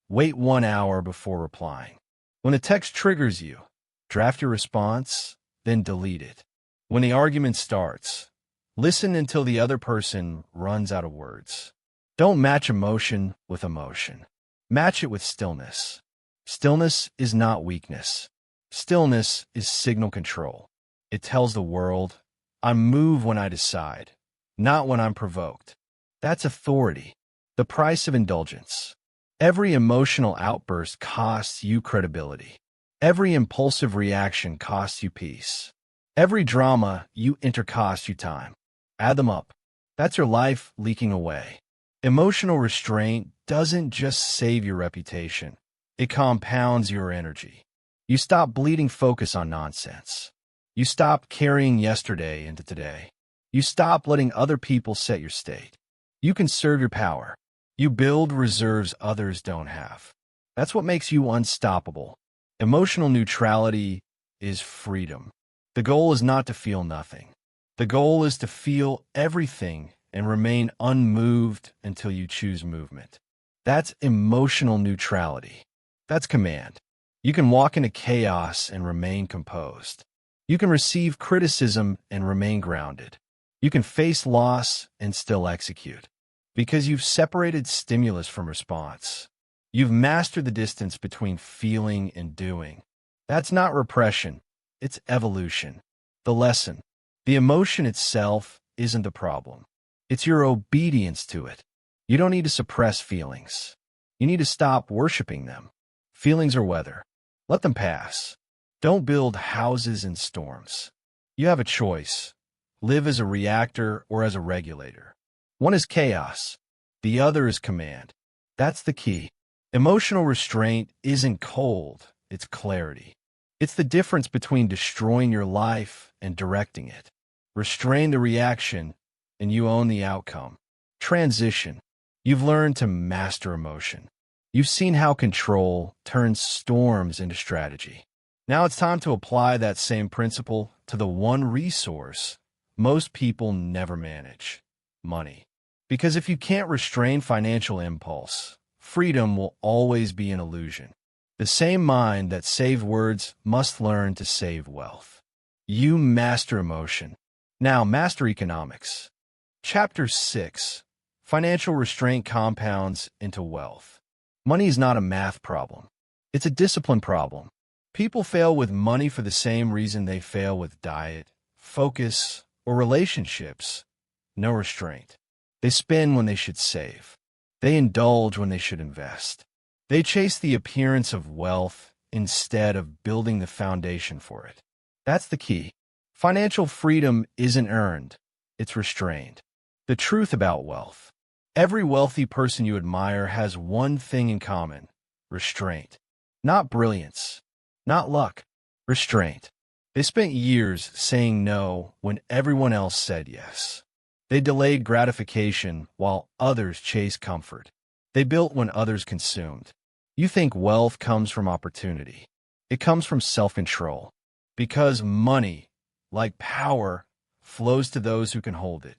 wait 1 hour before replying. When a text triggers you, draft your response, then delete it. When the argument starts, listen until the other person runs out of words. Don't match emotion with emotion. Match it with stillness. Stillness is not weakness. Stillness is signal control. It tells the world, I move when I decide, not when I'm provoked. That's authority. The price of indulgence. Every emotional outburst costs you credibility. Every impulsive reaction costs you peace. Every drama you enter costs you time. Add them up. That's your life leaking away. Emotional restraint doesn't just save your reputation. It compounds your energy. You stop bleeding focus on nonsense. You stop carrying yesterday into today. You stop letting other people set your state. You conserve your power. You build reserves others don't have. That's what makes you unstoppable. Emotional neutrality is freedom. The goal is not to feel nothing. The goal is to feel everything and remain unmoved until you choose movement. That's emotional neutrality. That's command. You can walk into chaos and remain composed. You can receive criticism and remain grounded. You can face loss and still execute. Because you've separated stimulus from response. You've mastered the distance between feeling and doing. That's not repression. It's evolution. The lesson. The emotion itself isn't the problem. It's your obedience to it. You don't need to suppress feelings. You need to stop worshiping them. Feelings are weather. Let them pass. Don't build houses in storms. You have a choice. Live as a reactor or as a regulator. One is chaos. The other is command. That's the key. Emotional restraint isn't cold. It's clarity. It's the difference between destroying your life and directing it. Restrain the reaction, and you own the outcome. Transition. You've learned to master emotion. You've seen how control turns storms into strategy. Now it's time to apply that same principle to the one resource most people never manage: money. Because if you can't restrain financial impulse, freedom will always be an illusion. The same mind that saved words must learn to save wealth. You master emotion. Now master economics. Chapter 6. Financial restraint compounds into wealth. Money is not a math problem. It's a discipline problem. People fail with money for the same reason they fail with diet, focus, or relationships: no restraint. They spend when they should save. They indulge when they should invest. They chase the appearance of wealth instead of building the foundation for it. That's the key. Financial freedom isn't earned, it's restrained. The truth about wealth: every wealthy person you admire has one thing in common: restraint. Not brilliance, not luck, restraint. They spent years saying no when everyone else said yes. They delayed gratification while others chased comfort. They built when others consumed. You think wealth comes from opportunity. It comes from self-control. Because money, like power, flows to those who can hold it.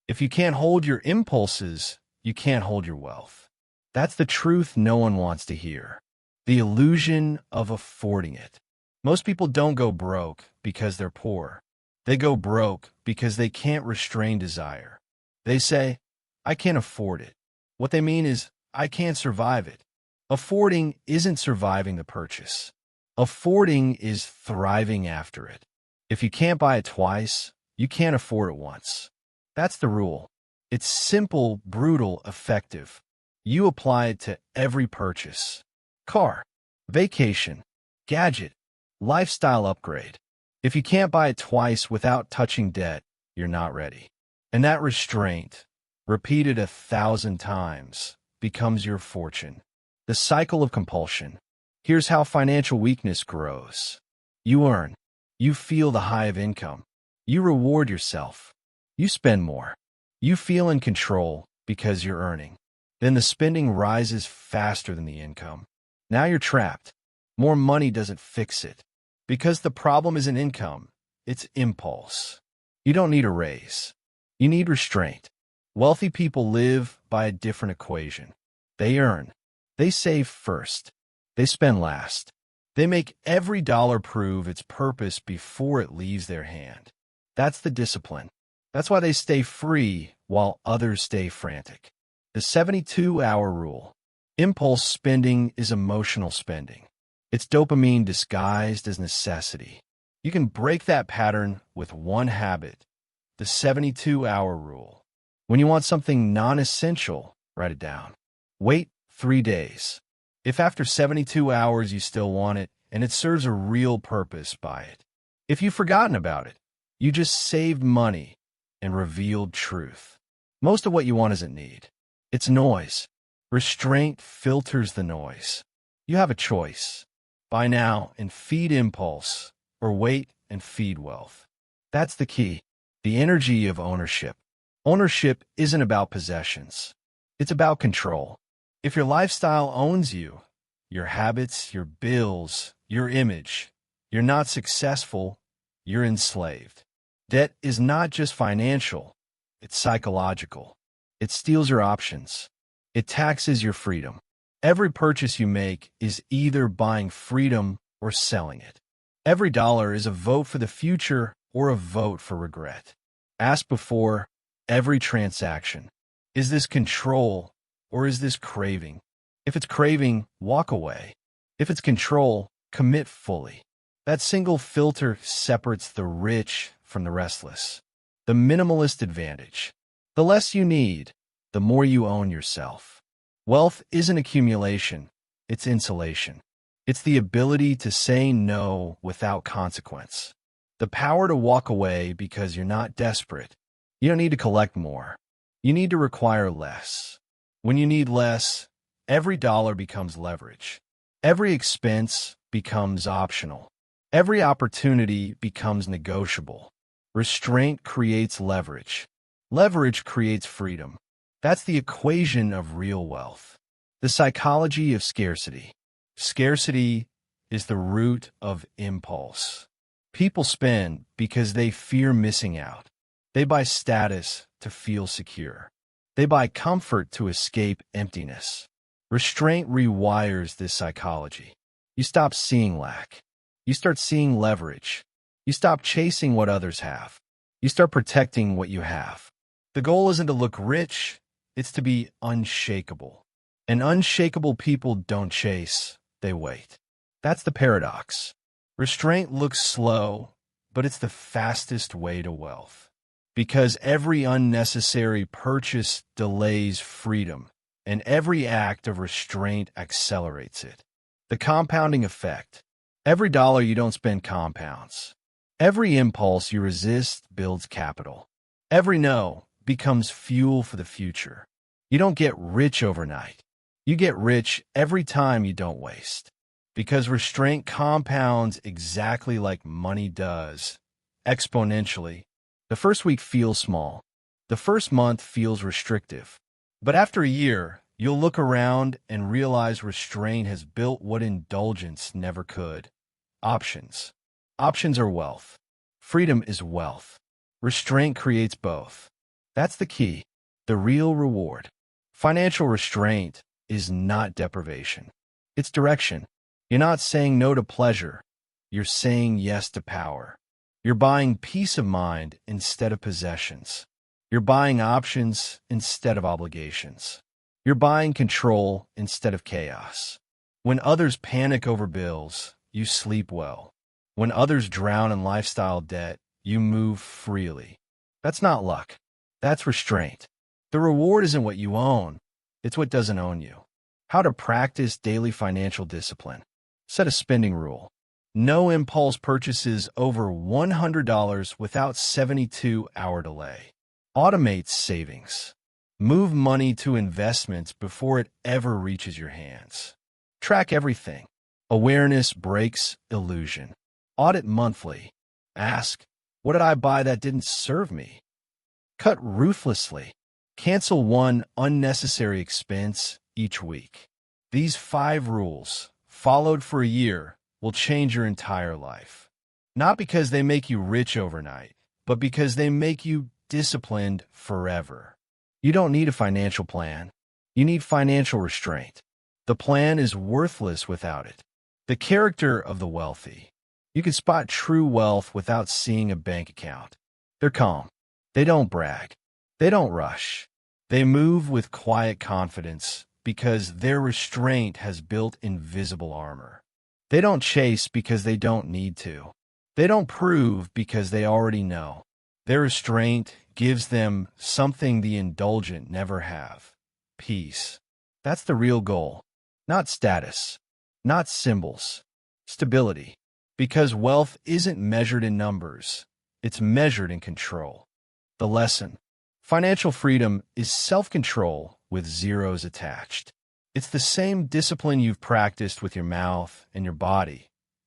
If you can't hold your impulses, you can't hold your wealth. That's the truth no one wants to hear. The illusion of affording it. Most people don't go broke because they're poor. They go broke because they can't restrain desire. They say, "I can't afford it." What they mean is, "I can't survive it." Affording isn't surviving the purchase. Affording is thriving after it. If you can't buy it twice, you can't afford it once. That's the rule. It's simple, brutal, effective. You apply it to every purchase: car, vacation, gadget, lifestyle upgrade. If you can't buy it twice without touching debt, you're not ready. And that restraint, repeated 1,000 times, becomes your fortune. The cycle of compulsion. Here's how financial weakness grows. You earn. You feel the high of income. You reward yourself. You spend more. You feel in control because you're earning. Then the spending rises faster than the income. Now you're trapped. More money doesn't fix it. Because the problem isn't income, it's impulse. You don't need a raise. You need restraint. Wealthy people live by a different equation. They earn. They save first. They spend last. They make every dollar prove its purpose before it leaves their hand. That's the discipline. That's why they stay free while others stay frantic. The 72-hour rule. Impulse spending is emotional spending. It's dopamine disguised as necessity. You can break that pattern with one habit: the 72-hour rule. When you want something non-essential, write it down. Wait 3 days. If after 72 hours you still want it, and it serves a real purpose, buy it. If you've forgotten about it, you just saved money and revealed truth. Most of what you want isn't need. It's noise. Restraint filters the noise. You have a choice. Buy now and feed impulse, or wait and feed wealth. That's the key. The energy of ownership. Ownership isn't about possessions. It's about control. If your lifestyle owns you, your habits, your bills, your image, you're not successful, you're enslaved. Debt is not just financial, it's psychological. It steals your options. It taxes your freedom. Every purchase you make is either buying freedom or selling it. Every dollar is a vote for the future or a vote for regret. Ask before every transaction: is this control or is this craving? If it's craving, walk away. If it's control, commit fully. That single filter separates the rich from the restless. The minimalist advantage. The less you need, the more you own yourself. Wealth isn't accumulation, it's insulation. It's the ability to say no without consequence. The power to walk away because you're not desperate. You don't need to collect more. You need to require less. When you need less, every dollar becomes leverage. Every expense becomes optional. Every opportunity becomes negotiable. Restraint creates leverage. Leverage creates freedom. That's the equation of real wealth. The psychology of scarcity. Scarcity is the root of impulse. People spend because they fear missing out. They buy status to feel secure. They buy comfort to escape emptiness. Restraint rewires this psychology. You stop seeing lack. You start seeing leverage. You stop chasing what others have. You start protecting what you have. The goal isn't to look rich, it's to be unshakable. And unshakable people don't chase, they wait. That's the paradox. Restraint looks slow, but it's the fastest way to wealth. Because every unnecessary purchase delays freedom, and every act of restraint accelerates it. The compounding effect. Every dollar you don't spend compounds. Every impulse you resist builds capital. Every no becomes fuel for the future. You don't get rich overnight. You get rich every time you don't waste. Because restraint compounds exactly like money does, exponentially. The first week feels small. The first month feels restrictive. But after a year, you'll look around and realize restraint has built what indulgence never could. Options. Options are wealth. Freedom is wealth. Restraint creates both. That's the key. The real reward. Financial restraint is not deprivation. It's direction. You're not saying no to pleasure. You're saying yes to power. You're buying peace of mind instead of possessions. You're buying options instead of obligations. You're buying control instead of chaos. When others panic over bills, you sleep well. When others drown in lifestyle debt, you move freely. That's not luck. That's restraint. The reward isn't what you own. It's what doesn't own you. How to practice daily financial discipline. Set a spending rule. No impulse purchases over $100 without 72-hour delay. Automate savings. Move money to investments before it ever reaches your hands. Track everything. Awareness breaks illusion. Audit monthly. Ask, what did I buy that didn't serve me? Cut ruthlessly. Cancel one unnecessary expense each week. These 5 rules, followed for a year, will change your entire life. Not because they make you rich overnight, but because they make you disciplined forever. You don't need a financial plan. You need financial restraint. The plan is worthless without it. The character of the wealthy. You can spot true wealth without seeing a bank account. They're calm. They don't brag. They don't rush. They move with quiet confidence because their restraint has built invisible armor. They don't chase because they don't need to. They don't prove because they already know. Their restraint gives them something the indulgent never have. Peace. That's the real goal. Not status. Not symbols. Stability. Because wealth isn't measured in numbers. It's measured in control. The lesson. Financial freedom is self-control with zeros attached. It's the same discipline you've practiced with your mouth and your body,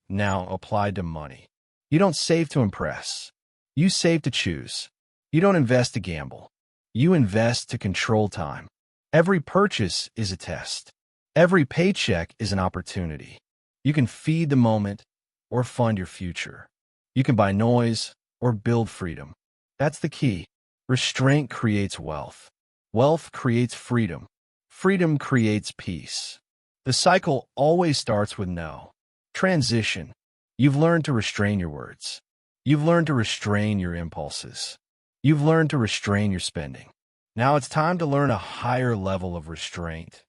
now applied to money. You don't save to impress. You save to choose. You don't invest to gamble. You invest to control time. Every purchase is a test. Every paycheck is an opportunity. You can feed the moment or fund your future. You can buy noise or build freedom. That's the key. Restraint creates wealth. Wealth creates freedom. Freedom creates peace. The cycle always starts with no. Transition. You've learned to restrain your words. You've learned to restrain your impulses. You've learned to restrain your spending. Now it's time to learn a higher level of restraint,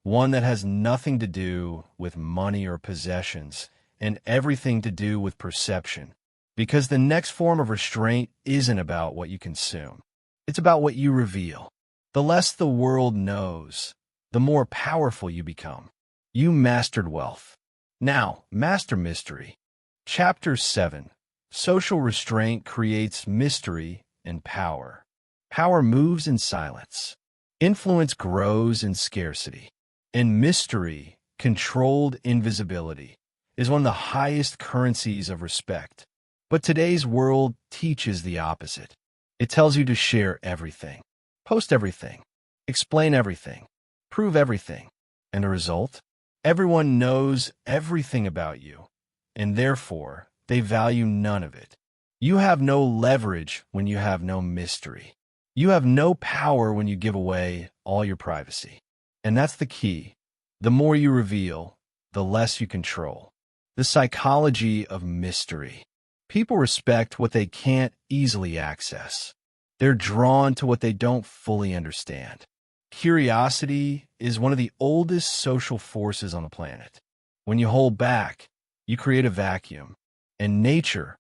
one that has nothing to do with money or possessions and everything to do with perception. Because the next form of restraint isn't about what you consume. It's about what you reveal. The less the world knows, the more powerful you become. You mastered wealth. Now, master mystery. Chapter 7. Social restraint creates mystery and power. Power moves in silence. Influence grows in scarcity. And mystery, controlled invisibility, is one of the highest currencies of respect. But today's world teaches the opposite. It tells you to share everything, post everything, explain everything, prove everything. And the result? Everyone knows everything about you, and therefore they value none of it. You have no leverage when you have no mystery. You have no power when you give away all your privacy. And that's the key. The more you reveal, the less you control. The psychology of mystery. People respect what they can't easily access. They're drawn to what they don't fully understand. Curiosity is one of the oldest social forces on the planet. When you hold back, you create a vacuum. And nature,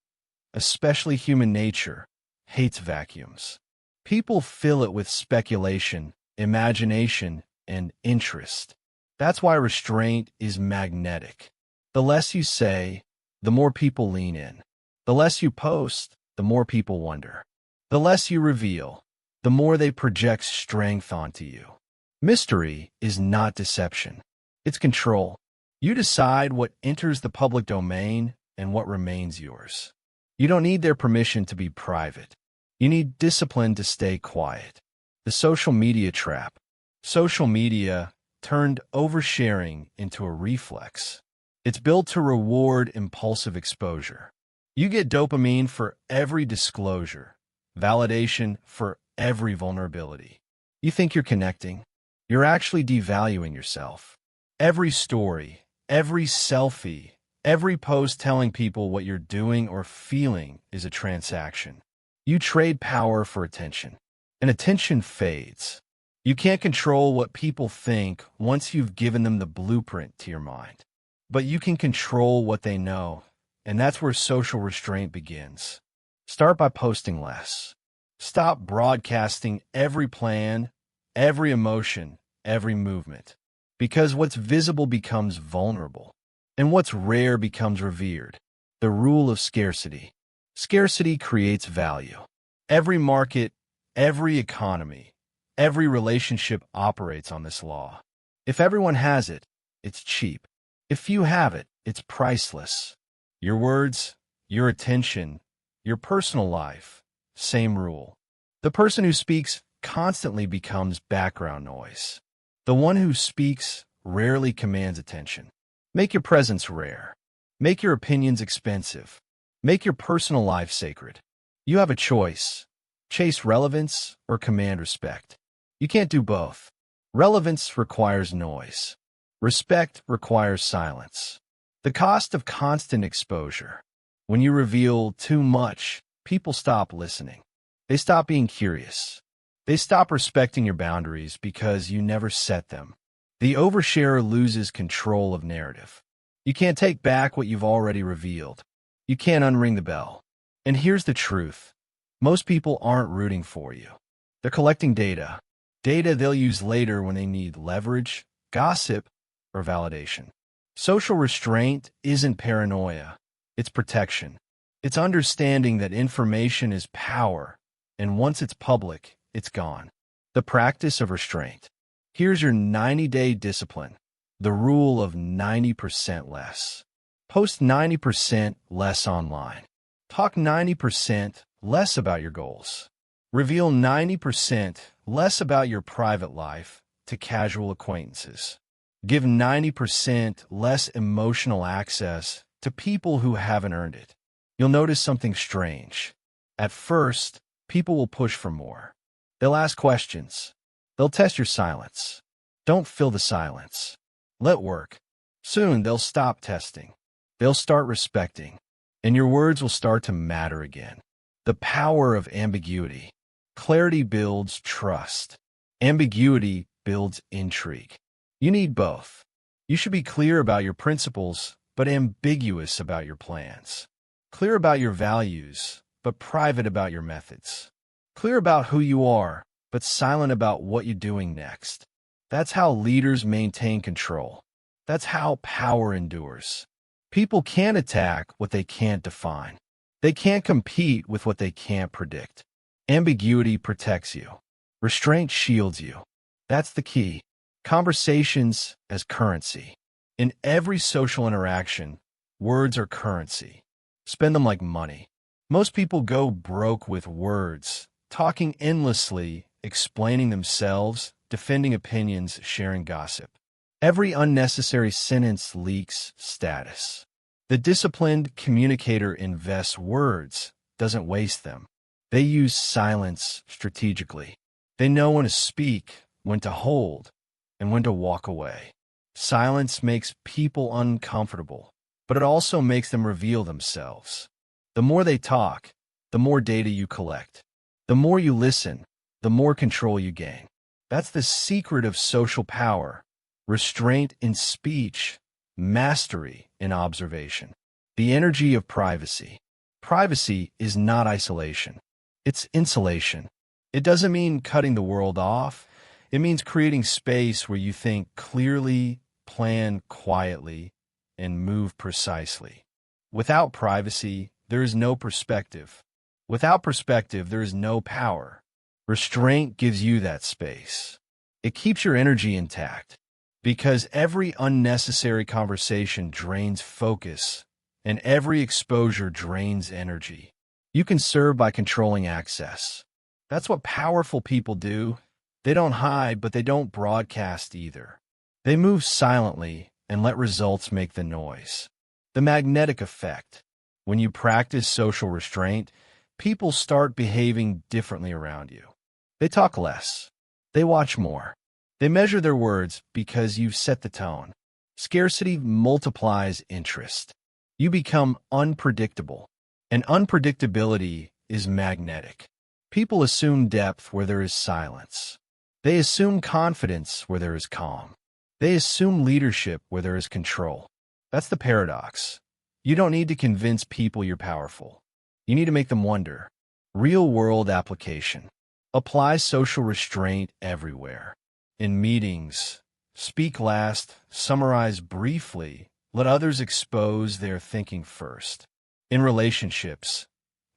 especially human nature, hates vacuums. People fill it with speculation, imagination, and interest. That's why restraint is magnetic. The less you say, the more people lean in. The less you post, the more people wonder. The less you reveal, the more they project strength onto you. Mystery is not deception. It's control. You decide what enters the public domain and what remains yours. You don't need their permission to be private. You need discipline to stay quiet. The social media trap. Social media turned oversharing into a reflex. It's built to reward impulsive exposure. You get dopamine for every disclosure, validation for every vulnerability. You think you're connecting. You're actually devaluing yourself. Every story, every selfie, every post telling people what you're doing or feeling is a transaction. You trade power for attention, and attention fades. You can't control what people think once you've given them the blueprint to your mind. But you can control what they know, and that's where social restraint begins. Start by posting less. Stop broadcasting every plan, every emotion, every movement. Because what's visible becomes vulnerable, and what's rare becomes revered. The rule of scarcity. Scarcity creates value. Every market, every economy, every relationship operates on this law. If everyone has it, it's cheap. If few have it, it's priceless. Your words, your attention, your personal life, same rule. The person who speaks constantly becomes background noise. The one who speaks rarely commands attention. Make your presence rare. Make your opinions expensive. Make your personal life sacred. You have a choice. Chase relevance or command respect. You can't do both. Relevance requires noise. Respect requires silence. The cost of constant exposure. When you reveal too much, people stop listening. They stop being curious. They stop respecting your boundaries because you never set them. The oversharer loses control of narrative. You can't take back what you've already revealed. You can't unring the bell. And here's the truth. Most people aren't rooting for you. They're collecting data. Data they'll use later when they need leverage, gossip, or validation. Social restraint isn't paranoia. It's protection. It's understanding that information is power, and once it's public, it's gone. The practice of restraint. Here's your 90-day discipline. The rule of 90% less. Post 90% less online. Talk 90% less about your goals. Reveal 90% less about your private life to casual acquaintances. Give 90% less emotional access to people who haven't earned it. You'll notice something strange. At first, people will push for more. They'll ask questions. They'll test your silence. Don't fill the silence. Let work. Soon they'll stop testing. They'll start respecting. And your words will start to matter again. The power of ambiguity. Clarity builds trust. Ambiguity builds intrigue. You need both. You should be clear about your principles, but ambiguous about your plans. Clear about your values, but private about your methods. Clear about who you are, but silent about what you're doing next. That's how leaders maintain control. That's how power endures. People can't attack what they can't define. They can't compete with what they can't predict. Ambiguity protects you. Restraint shields you. That's the key. Conversations as currency. In every social interaction, words are currency. Spend them like money. Most people go broke with words, talking endlessly, explaining themselves, defending opinions, sharing gossip. Every unnecessary sentence leaks status. The disciplined communicator invests words, doesn't waste them. They use silence strategically. They know when to speak, when to hold, and when to walk away. Silence makes people uncomfortable, but it also makes them reveal themselves. The more they talk, the more data you collect. The more you listen, the more control you gain. That's the secret of social power: restraint in speech, mastery in observation. The energy of privacy. Privacy is not isolation. It's insulation. It doesn't mean cutting the world off. It means creating space where you think clearly, plan quietly, and move precisely. Without privacy, there is no perspective. Without perspective, there is no power. Restraint gives you that space. It keeps your energy intact, because every unnecessary conversation drains focus, and every exposure drains energy. You can serve by controlling access. That's what powerful people do. They don't hide, but they don't broadcast either. They move silently and let results make the noise. The magnetic effect. When you practice social restraint, people start behaving differently around you. They talk less. They watch more. They measure their words because you've set the tone. Scarcity multiplies interest. You become unpredictable, and unpredictability is magnetic. People assume depth where there is silence. They assume confidence where there is calm. They assume leadership where there is control. That's the paradox. You don't need to convince people you're powerful. You need to make them wonder. Real-world application. Apply social restraint everywhere. In meetings, speak last, summarize briefly, let others expose their thinking first. In relationships,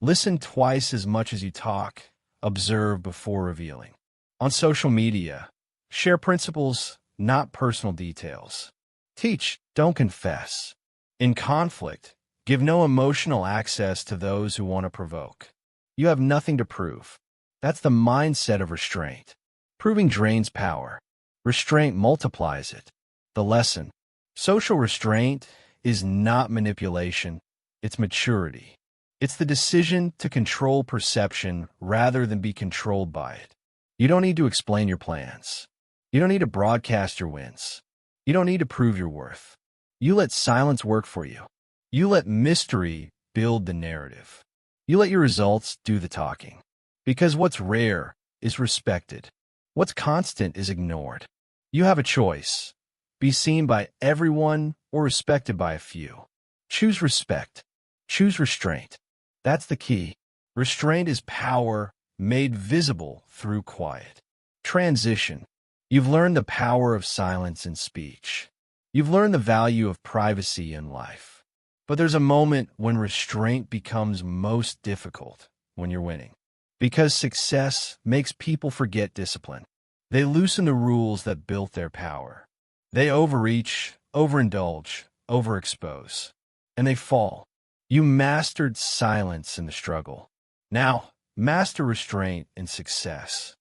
listen twice as much as you talk, observe before revealing. On social media, share principles, not personal details. Teach, don't confess. In conflict, give no emotional access to those who want to provoke. You have nothing to prove. That's the mindset of restraint. Proving drains power. Restraint multiplies it. The lesson: social restraint is not manipulation, it's maturity. It's the decision to control perception rather than be controlled by it. You don't need to explain your plans. You don't need to broadcast your wins. You don't need to prove your worth. You let silence work for you. You let mystery build the narrative. You let your results do the talking. Because what's rare is respected. What's constant is ignored. You have a choice. Be seen by everyone or respected by a few. Choose respect. Choose restraint. That's the key. Restraint is power made visible through quiet. Transition. You've learned the power of silence in speech. You've learned the value of privacy in life. But there's a moment when restraint becomes most difficult: when you're winning. Because success makes people forget discipline. They loosen the rules that built their power. They overreach, overindulge, overexpose, and they fall. You mastered silence in the struggle. Now, master restraint in success.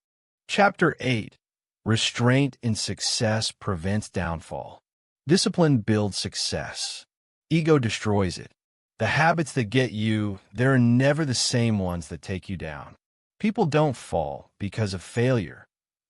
Chapter 8. Restraint in success prevents downfall. Discipline builds success. Ego destroys it. The habits that get you, they're never the same ones that take you down. People don't fall because of failure.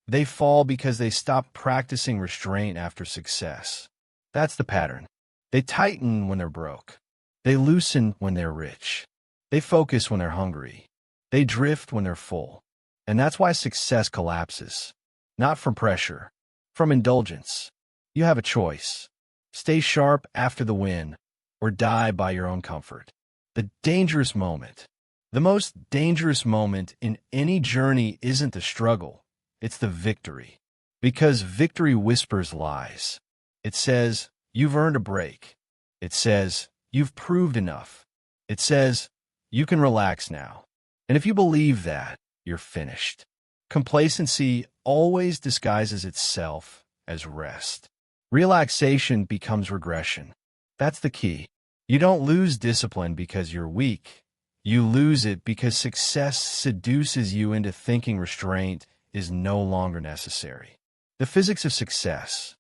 They fall because they stop practicing restraint after success. That's the pattern. They tighten when they're broke. They loosen when they're rich. They focus when they're hungry. They drift when they're full. And that's why success collapses. Not from pressure, from indulgence. You have a choice. Stay sharp after the win, or die by your own comfort. The dangerous moment. The most dangerous moment in any journey isn't the struggle, it's the victory. Because victory whispers lies. It says, you've earned a break. It says, you've proved enough. It says, you can relax now. And if you believe that, you're finished. Complacency always disguises itself as rest. Relaxation becomes regression. That's the key. You don't lose discipline because you're weak. You lose it because success seduces you into thinking restraint is no longer necessary. The physics of success.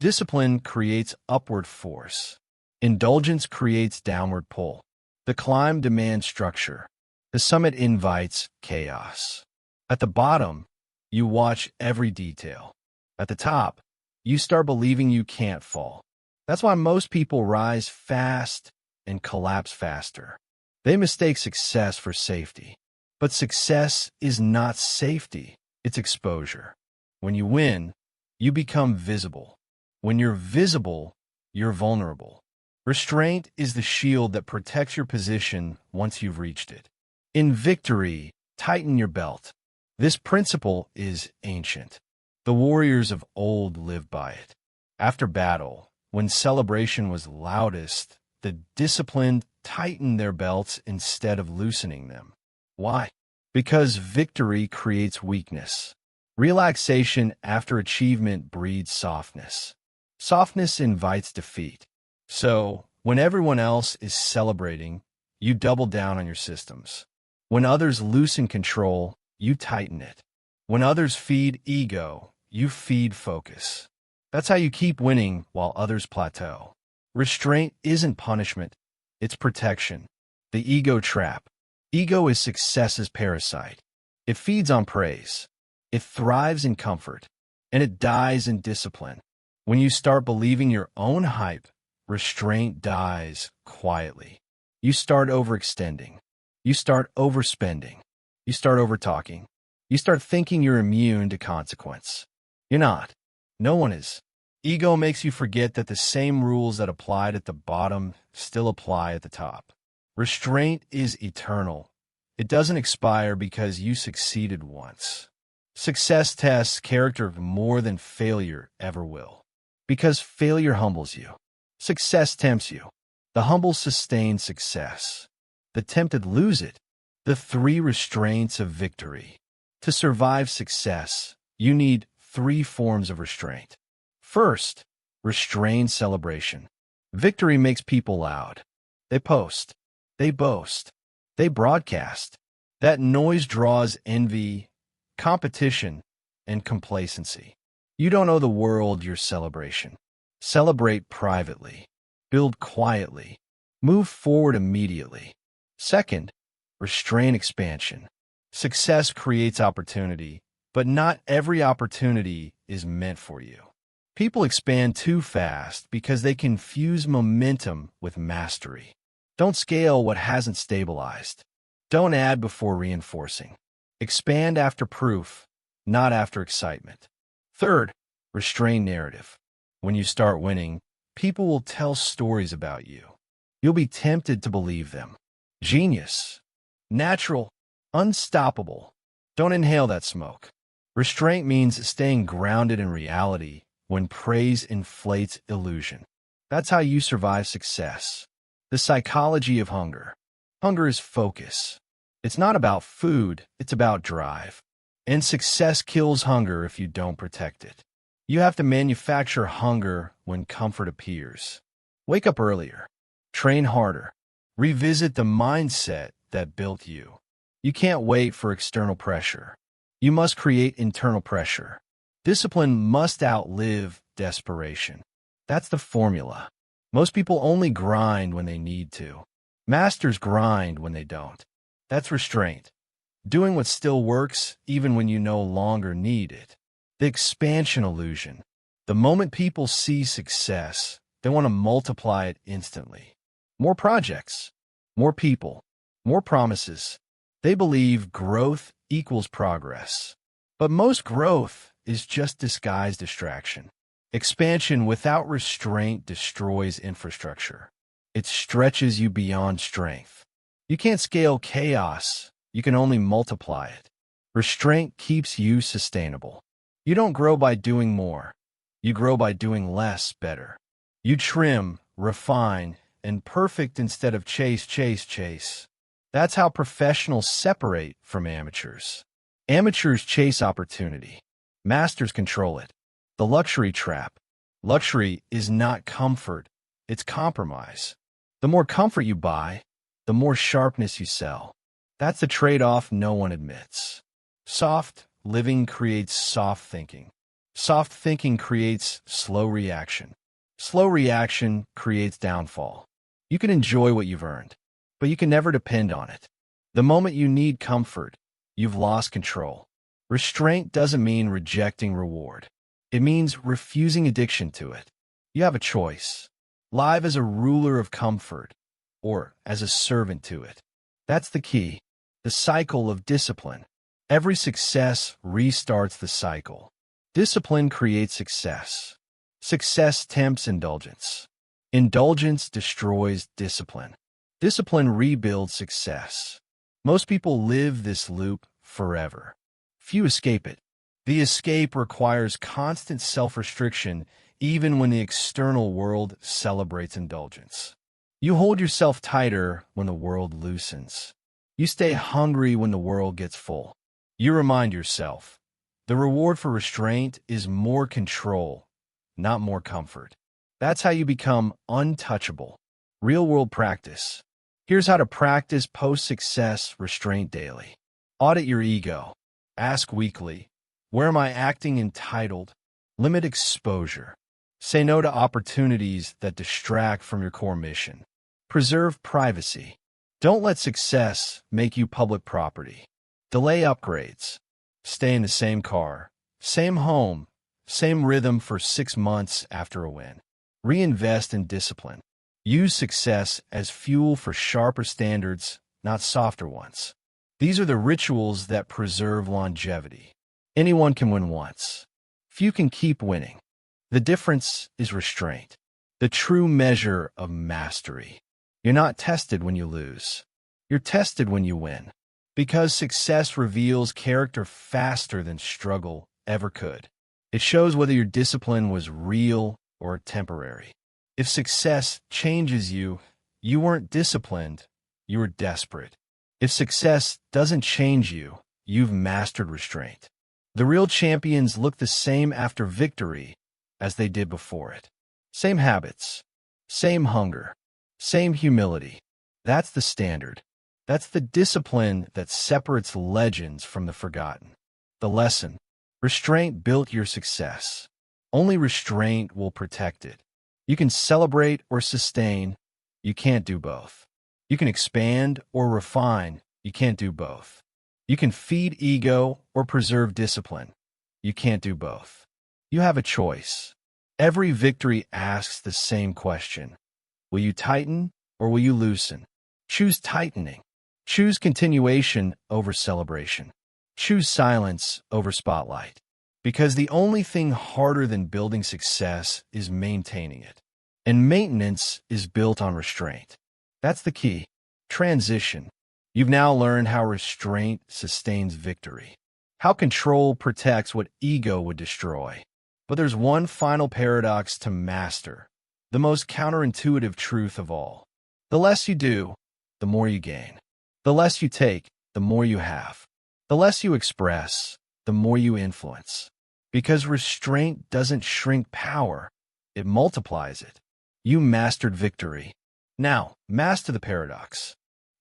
Discipline creates upward force. Indulgence creates downward pull. The climb demands structure. The summit invites chaos. At the bottom, you watch every detail. At the top, you start believing you can't fall. That's why most people rise fast and collapse faster. They mistake success for safety. But success is not safety, it's exposure. When you win, you become visible. When you're visible, you're vulnerable. Restraint is the shield that protects your position once you've reached it. In victory, tighten your belt. This principle is ancient. The warriors of old lived by it. After battle, when celebration was loudest, the disciplined tightened their belts instead of loosening them. Why? Because victory creates weakness. Relaxation after achievement breeds softness. Softness invites defeat. So, when everyone else is celebrating, you double down on your systems. When others loosen control, you tighten it. When others feed ego, you feed focus. That's how you keep winning while others plateau. Restraint isn't punishment, it's protection. The ego trap. Ego is success's parasite. It feeds on praise. It thrives in comfort. And it dies in discipline. When you start believing your own hype, restraint dies quietly. You start overextending. You start overspending. You start overtalking. You start thinking you're immune to consequence. You're not. No one is. Ego makes you forget that the same rules that applied at the bottom still apply at the top. Restraint is eternal. It doesn't expire because you succeeded once. Success tests character more than failure ever will. Because failure humbles you. Success tempts you. The humble sustain success. The tempted lose it. The 3 restraints of victory. To survive success, you need 3 forms of restraint. First, restrained celebration. Victory makes people loud. They post. They boast. They broadcast. That noise draws envy, competition, and complacency. You don't owe the world your celebration. Celebrate privately. Build quietly. Move forward immediately. Second, restrain expansion. Success creates opportunity, but not every opportunity is meant for you. People expand too fast because they confuse momentum with mastery. Don't scale what hasn't stabilized. Don't add before reinforcing. Expand after proof, not after excitement. Third, restrain narrative. When you start winning, people will tell stories about you. You'll be tempted to believe them. Genius. Natural. Unstoppable. Don't inhale that smoke. Restraint means staying grounded in reality when praise inflates illusion. That's how you survive success. The psychology of hunger. Hunger is focus. It's not about food, it's about drive. And success kills hunger if you don't protect it. You have to manufacture hunger when comfort appears. Wake up earlier. Train harder. Revisit the mindset that built you. You can't wait for external pressure. You must create internal pressure. Discipline must outlive desperation. That's the formula. Most people only grind when they need to. Masters grind when they don't. That's restraint. Doing what still works even when you no longer need it. The expansion illusion. The moment people see success, they want to multiply it instantly. More projects, more people, more promises. They believe growth equals progress. But most growth is just disguised distraction. Expansion without restraint destroys infrastructure. It stretches you beyond strength. You can't scale chaos. You can only multiply it. Restraint keeps you sustainable. You don't grow by doing more. You grow by doing less better. You trim, refine, and perfect instead of chase. That's how professionals separate from amateurs. Amateurs chase opportunity. Masters control it. The luxury trap. Luxury is not comfort, it's compromise. The more comfort you buy, the more sharpness you sell. That's the trade-off no one admits. Soft living creates soft thinking. Soft thinking creates slow reaction. Slow reaction creates downfall. You can enjoy what you've earned, but you can never depend on it. The moment you need comfort, you've lost control. Restraint doesn't mean rejecting reward. It means refusing addiction to it. You have a choice. Live as a ruler of comfort or as a servant to it. That's the key. The cycle of discipline. Every success restarts the cycle. Discipline creates success. Success tempts indulgence. Indulgence destroys discipline. Discipline rebuilds success. Most people live this loop forever. Few escape it. The escape requires constant self-restriction even when the external world celebrates indulgence. You hold yourself tighter when the world loosens. You stay hungry when the world gets full. You remind yourself, the reward for restraint is more control, not more comfort. That's how you become untouchable. Real-world practice. Here's how to practice post-success restraint daily. Audit your ego. Ask weekly, where am I acting entitled? Limit exposure. Say no to opportunities that distract from your core mission. Preserve privacy. Don't let success make you public property. Delay upgrades. Stay in the same car, same home, same rhythm for 6 months after a win. Reinvest in discipline. Use success as fuel for sharper standards, not softer ones. These are the rituals that preserve longevity. Anyone can win once. Few can keep winning. The difference is restraint, the true measure of mastery. You're not tested when you lose. You're tested when you win. Because success reveals character faster than struggle ever could. It shows whether your discipline was real or temporary. If success changes you, you weren't disciplined, you were desperate. If success doesn't change you, you've mastered restraint. The real champions look the same after victory as they did before it. Same habits, same hunger, same humility. That's the standard. That's the discipline that separates legends from the forgotten. The lesson: restraint built your success. Only restraint will protect it. You can celebrate or sustain. You can't do both. You can expand or refine. You can't do both. You can feed ego or preserve discipline. You can't do both. You have a choice. Every victory asks the same question. Will you tighten or will you loosen? Choose tightening. Choose continuation over celebration. Choose silence over spotlight. Because the only thing harder than building success is maintaining it. And maintenance is built on restraint. That's the key. Transition. You've now learned how restraint sustains victory. How control protects what ego would destroy. But there's one final paradox to master. The most counterintuitive truth of all. The less you do, the more you gain. The less you take, the more you have. The less you express, the more you influence. Because restraint doesn't shrink power, it multiplies it. You mastered victory. Now, master the paradox.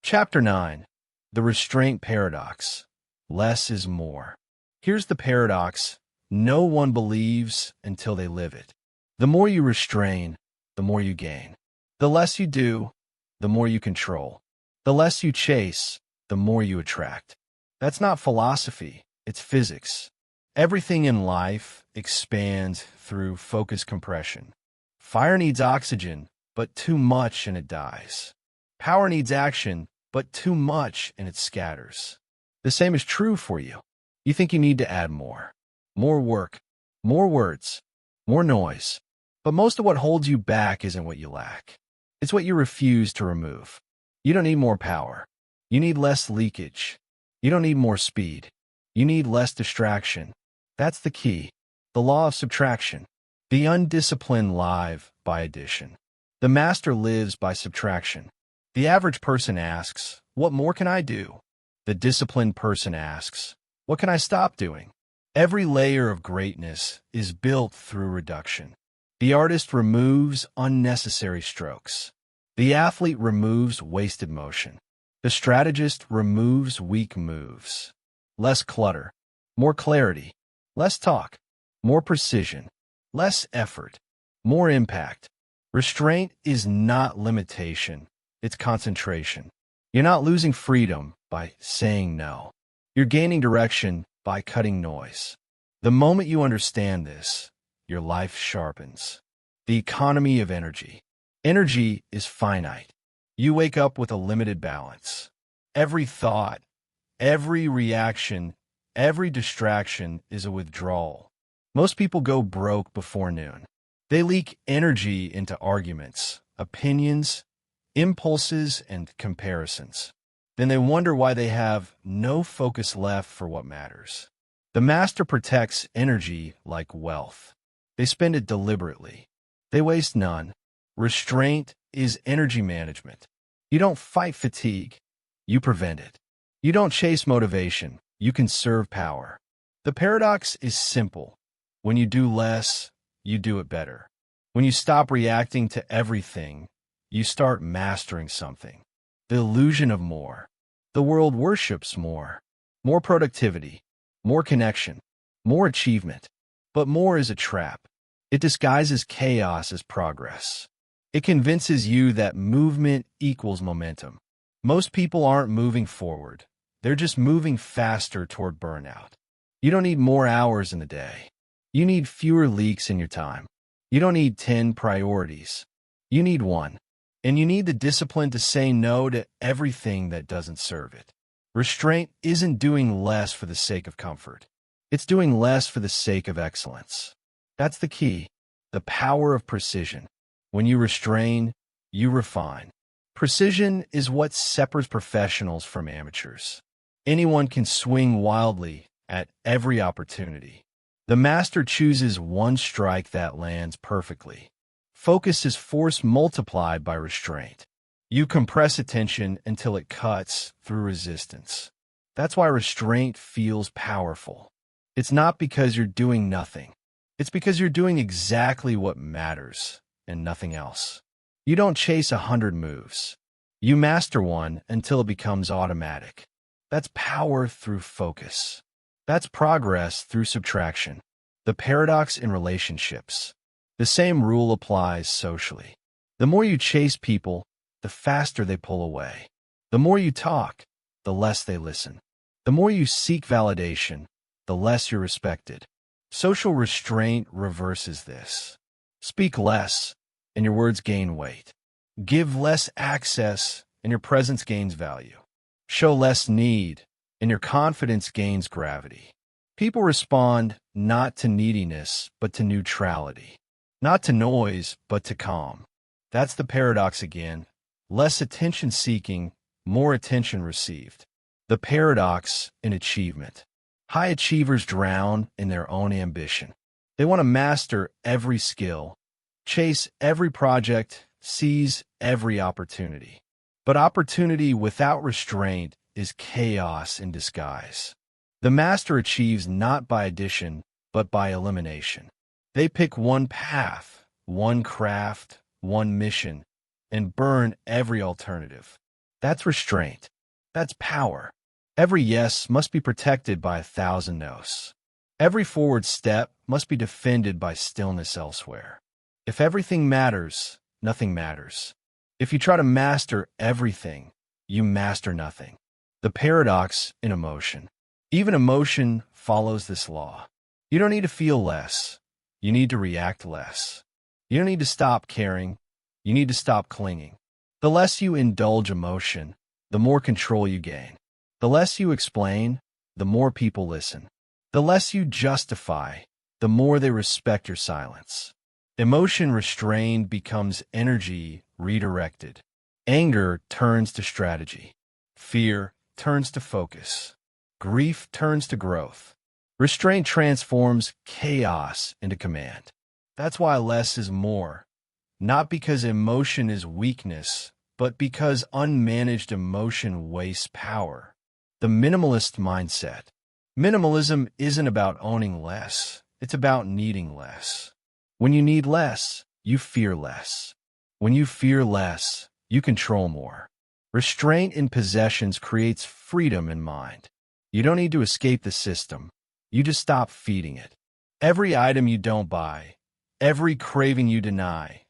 Chapter 9. The Restraint Paradox. Less is more. Here's the paradox. No one believes until they live it. The more you restrain, the more you gain. The less you do, the more you control. The less you chase, the more you attract. That's not philosophy, it's physics. Everything in life expands through focus compression. Fire needs oxygen, but too much and it dies. Power needs action, but too much and it scatters. The same is true for you. You think you need to add more. More work, more words, more noise. But most of what holds you back isn't what you lack. It's what you refuse to remove. You don't need more power. You need less leakage. You don't need more speed. You need less distraction. That's the key. The law of subtraction. The undisciplined live by addition. The master lives by subtraction. The average person asks, what more can I do? The disciplined person asks, what can I stop doing? Every layer of greatness is built through reduction. The artist removes unnecessary strokes. The athlete removes wasted motion. The strategist removes weak moves. Less clutter, more clarity, less talk, more precision, less effort, more impact. Restraint is not limitation, it's concentration. You're not losing freedom by saying no. You're gaining direction by cutting noise. The moment you understand this, your life sharpens. The economy of energy. Energy is finite. You wake up with a limited balance. Every thought, every reaction, every distraction is a withdrawal. Most people go broke before noon. They leak energy into arguments, opinions, impulses, and comparisons. Then they wonder why they have no focus left for what matters. The master protects energy like wealth. They spend it deliberately. They waste none. Restraint is energy management. You don't fight fatigue, you prevent it. You don't chase motivation, you conserve power. The paradox is simple. When you do less, you do it better. When you stop reacting to everything, you start mastering something. The illusion of more. The world worships more. More productivity, more connection, more achievement. But more is a trap. It disguises chaos as progress. It convinces you that movement equals momentum. Most people aren't moving forward. They're just moving faster toward burnout. You don't need more hours in the day. You need fewer leaks in your time. You don't need 10 priorities. You need one. And you need the discipline to say no to everything that doesn't serve it. Restraint isn't doing less for the sake of comfort. It's doing less for the sake of excellence. That's the key. The power of precision. When you restrain, you refine. Precision is what separates professionals from amateurs. Anyone can swing wildly at every opportunity. The master chooses one strike that lands perfectly. Focus is force multiplied by restraint. You compress attention until it cuts through resistance. That's why restraint feels powerful. It's not because you're doing nothing. It's because you're doing exactly what matters and nothing else. You don't chase 100 moves. You master one until it becomes automatic. That's power through focus. That's progress through subtraction. The paradox in relationships. The same rule applies socially. The more you chase people, the faster they pull away. The more you talk, the less they listen. The more you seek validation, the less you're respected. Social restraint reverses this. Speak less, and your words gain weight. Give less access, and your presence gains value. Show less need, and your confidence gains gravity. People respond not to neediness, but to neutrality. Not to noise, but to calm. That's the paradox again. Less attention-seeking, more attention received. The paradox in achievement. High achievers drown in their own ambition. They want to master every skill, chase every project, seize every opportunity. But opportunity without restraint is chaos in disguise. The master achieves not by addition, but by elimination. They pick one path, one craft, one mission, and burn every alternative. That's restraint. That's power. Every yes must be protected by 1,000 no's. Every forward step must be defended by stillness elsewhere. If everything matters, nothing matters. If you try to master everything, you master nothing. The paradox in emotion. Even emotion follows this law. You don't need to feel less. You need to react less. You don't need to stop caring. You need to stop clinging. The less you indulge emotion, the more control you gain. The less you explain, the more people listen. The less you justify, the more they respect your silence. Emotion restrained becomes energy redirected. Anger turns to strategy. Fear turns to focus. Grief turns to growth. Restraint transforms chaos into command. That's why less is more. Not because emotion is weakness, but because unmanaged emotion wastes power. The minimalist mindset. Minimalism isn't about owning less. It's about needing less. When you need less, you fear less. When you fear less, you control more. Restraint in possessions creates freedom in mind. You don't need to escape the system. You just stop feeding it. Every item you don't buy, every craving you deny,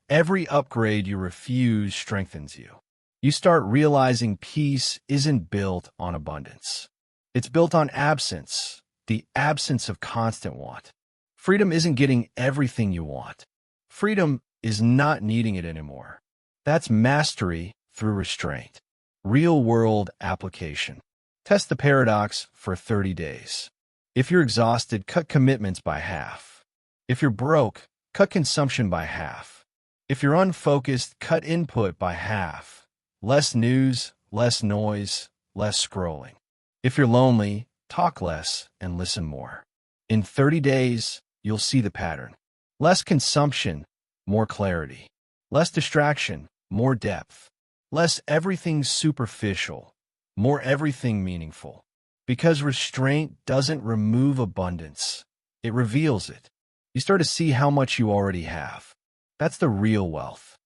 every upgrade you refuse strengthens you. You start realizing peace isn't built on abundance. It's built on absence, the absence of constant want. Freedom isn't getting everything you want. Freedom is not needing it anymore. That's mastery through restraint. Real-world application. Test the paradox for 30 days. If you're exhausted, cut commitments by half. If you're broke, cut consumption by half. If you're unfocused, cut input by half. Less news, less noise, less scrolling. If you're lonely, talk less and listen more. In 30 days, you'll see the pattern. Less consumption, more clarity. Less distraction, more depth. Less everything superficial, more everything meaningful. Because restraint doesn't remove abundance, it reveals it. You start to see how much you already have. That's the real wealth.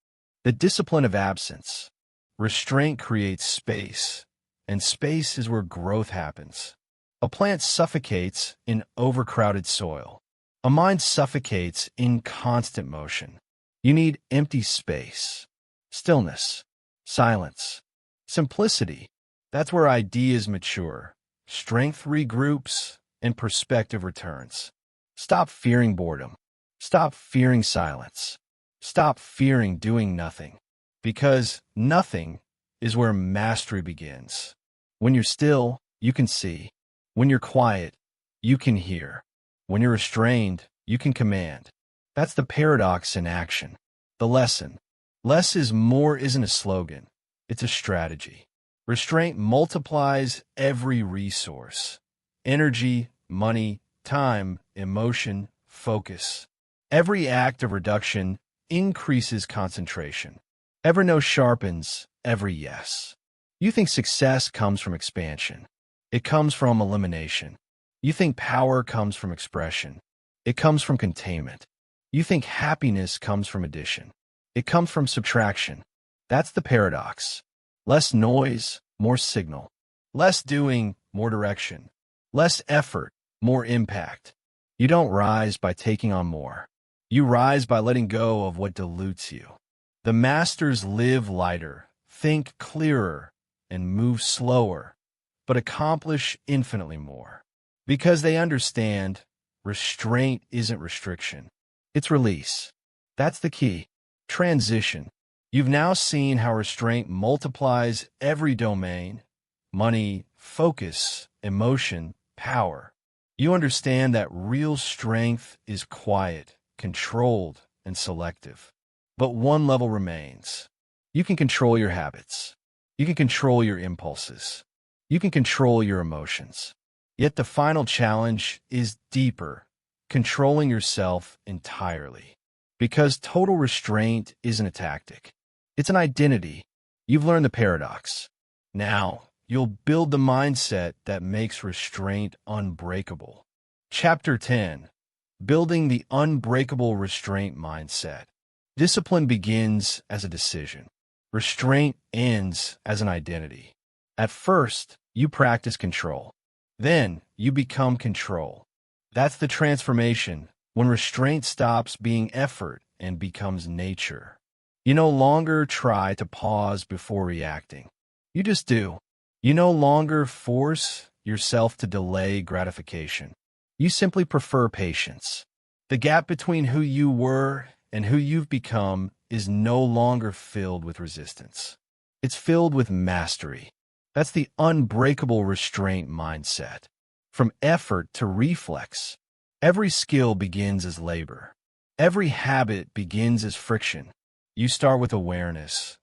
The discipline of absence. Restraint creates space, and space is where growth happens. A plant suffocates in overcrowded soil. A mind suffocates in constant motion. You need empty space, stillness, silence, simplicity. That's where ideas mature, strength regroups, and perspective returns. Stop fearing boredom. Stop fearing silence. Stop fearing doing nothing. Because nothing is where mastery begins. When you're still, you can see. When you're quiet, you can hear. When you're restrained, you can command. That's the paradox in action. The lesson. Less is more isn't a slogan. It's a strategy. Restraint multiplies every resource. Energy, money, time, emotion, focus. Every act of reduction increases concentration. Ever no sharpens every yes. You think success comes from expansion. It comes from elimination. You think power comes from expression. It comes from containment. You think happiness comes from addition. It comes from subtraction. That's the paradox. Less noise, more signal. Less doing, more direction. Less effort, more impact. You don't rise by taking on more. You rise by letting go of what dilutes you. The masters live lighter, think clearer, and move slower, but accomplish infinitely more. Because they understand restraint isn't restriction. It's release. That's the key. Transition. You've now seen how restraint multiplies every domain: money, focus, emotion, power. You understand that real strength is quiet, controlled, and selective. But one level remains. You can control your habits. You can control your impulses. You can control your emotions. Yet the final challenge is deeper, controlling yourself entirely. Because total restraint isn't a tactic. It's an identity. You've learned the paradox. Now, you'll build the mindset that makes restraint unbreakable. Chapter 10. Building the unbreakable restraint mindset. Discipline begins as a decision. Restraint ends as an identity. At first, you practice control. Then, you become control. That's the transformation, when restraint stops being effort and becomes nature. You no longer try to pause before reacting. You just do. You no longer force yourself to delay gratification. You simply prefer patience. The gap between who you were and who you've become is no longer filled with resistance. It's filled with mastery. That's the unbreakable restraint mindset. From effort to reflex, every skill begins as labor. Every habit begins as friction. You start with awareness,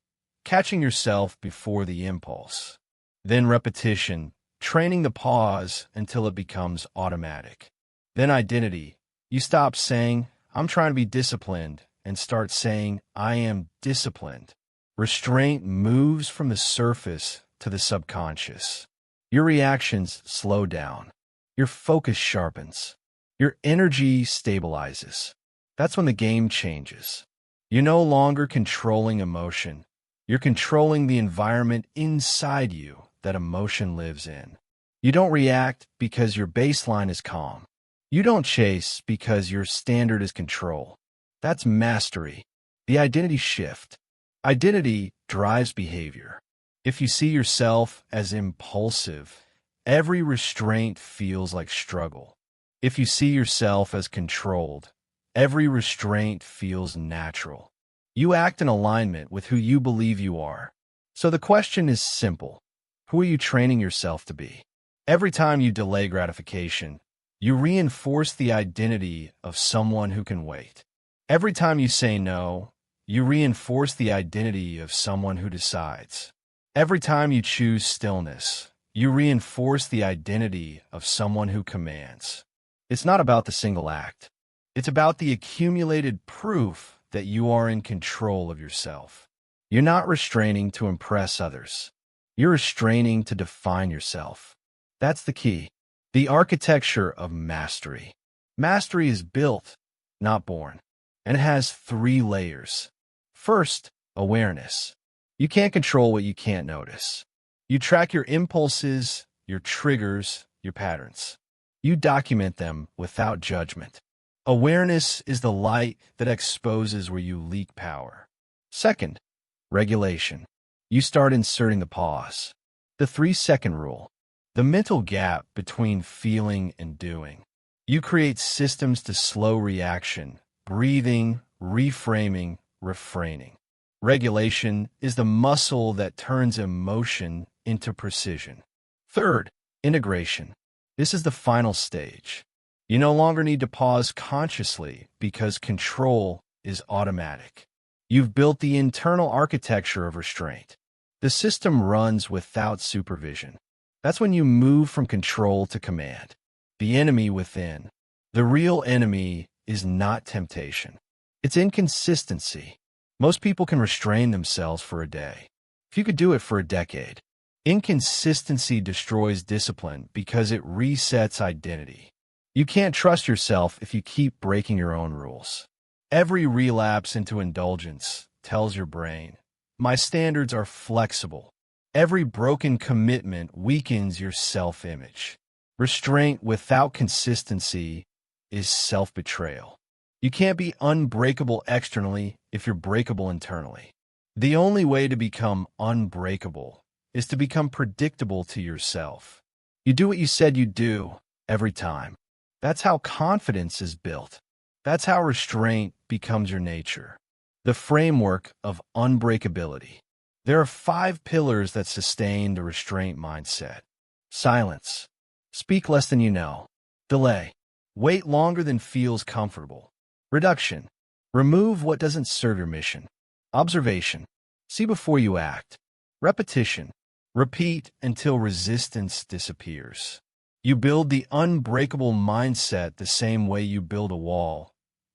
catching yourself before the impulse. Then repetition, training the pause until it becomes automatic. Then identity. You stop saying, "I'm trying to be disciplined," and start saying, "I am disciplined." Restraint moves from the surface to the subconscious. Your reactions slow down. Your focus sharpens. Your energy stabilizes. That's when the game changes. You're no longer controlling emotion. You're controlling the environment inside you that emotion lives in. You don't react because your baseline is calm. You don't chase because your standard is control. That's mastery. The identity shift. Identity drives behavior. If you see yourself as impulsive, every restraint feels like struggle. If you see yourself as controlled, every restraint feels natural. You act in alignment with who you believe you are. So the question is simple. Who are you training yourself to be? Every time you delay gratification, you reinforce the identity of someone who can wait. Every time you say no, you reinforce the identity of someone who decides. Every time you choose stillness, you reinforce the identity of someone who commands. It's not about the single act. It's about the accumulated proof that you are in control of yourself. You're not restraining to impress others. You're restraining to define yourself. That's the key. The architecture of mastery. Mastery is built, not born, and it has 3 layers. First, awareness. You can't control what you can't notice. You track your impulses, your triggers, your patterns. You document them without judgment. Awareness is the light that exposes where you leak power. Second, regulation. You start inserting the pause. The 3-second rule. The mental gap between feeling and doing. You create systems to slow reaction, breathing, reframing, refraining. Regulation is the muscle that turns emotion into precision. Third, integration. This is the final stage. You no longer need to pause consciously because control is automatic. You've built the internal architecture of restraint. The system runs without supervision. That's when you move from control to command. The enemy within. The real enemy is not temptation. It's inconsistency. Most people can restrain themselves for a day. If you could do it for a decade. Inconsistency destroys discipline because it resets identity. You can't trust yourself if you keep breaking your own rules. Every relapse into indulgence tells your brain, my standards are flexible. Every broken commitment weakens your self-image. Restraint without consistency is self-betrayal. You can't be unbreakable externally if you're breakable internally. The only way to become unbreakable is to become predictable to yourself. You do what you said you'd do every time. That's how confidence is built. That's how restraint becomes your nature. The framework of unbreakability. There are 5 pillars that sustain the restraint mindset. Silence. Speak less than you know. Delay. Wait longer than feels comfortable. Reduction. Remove what doesn't serve your mission. Observation. See before you act. Repetition. Repeat until resistance disappears. You build the unbreakable mindset the same way you build a wall,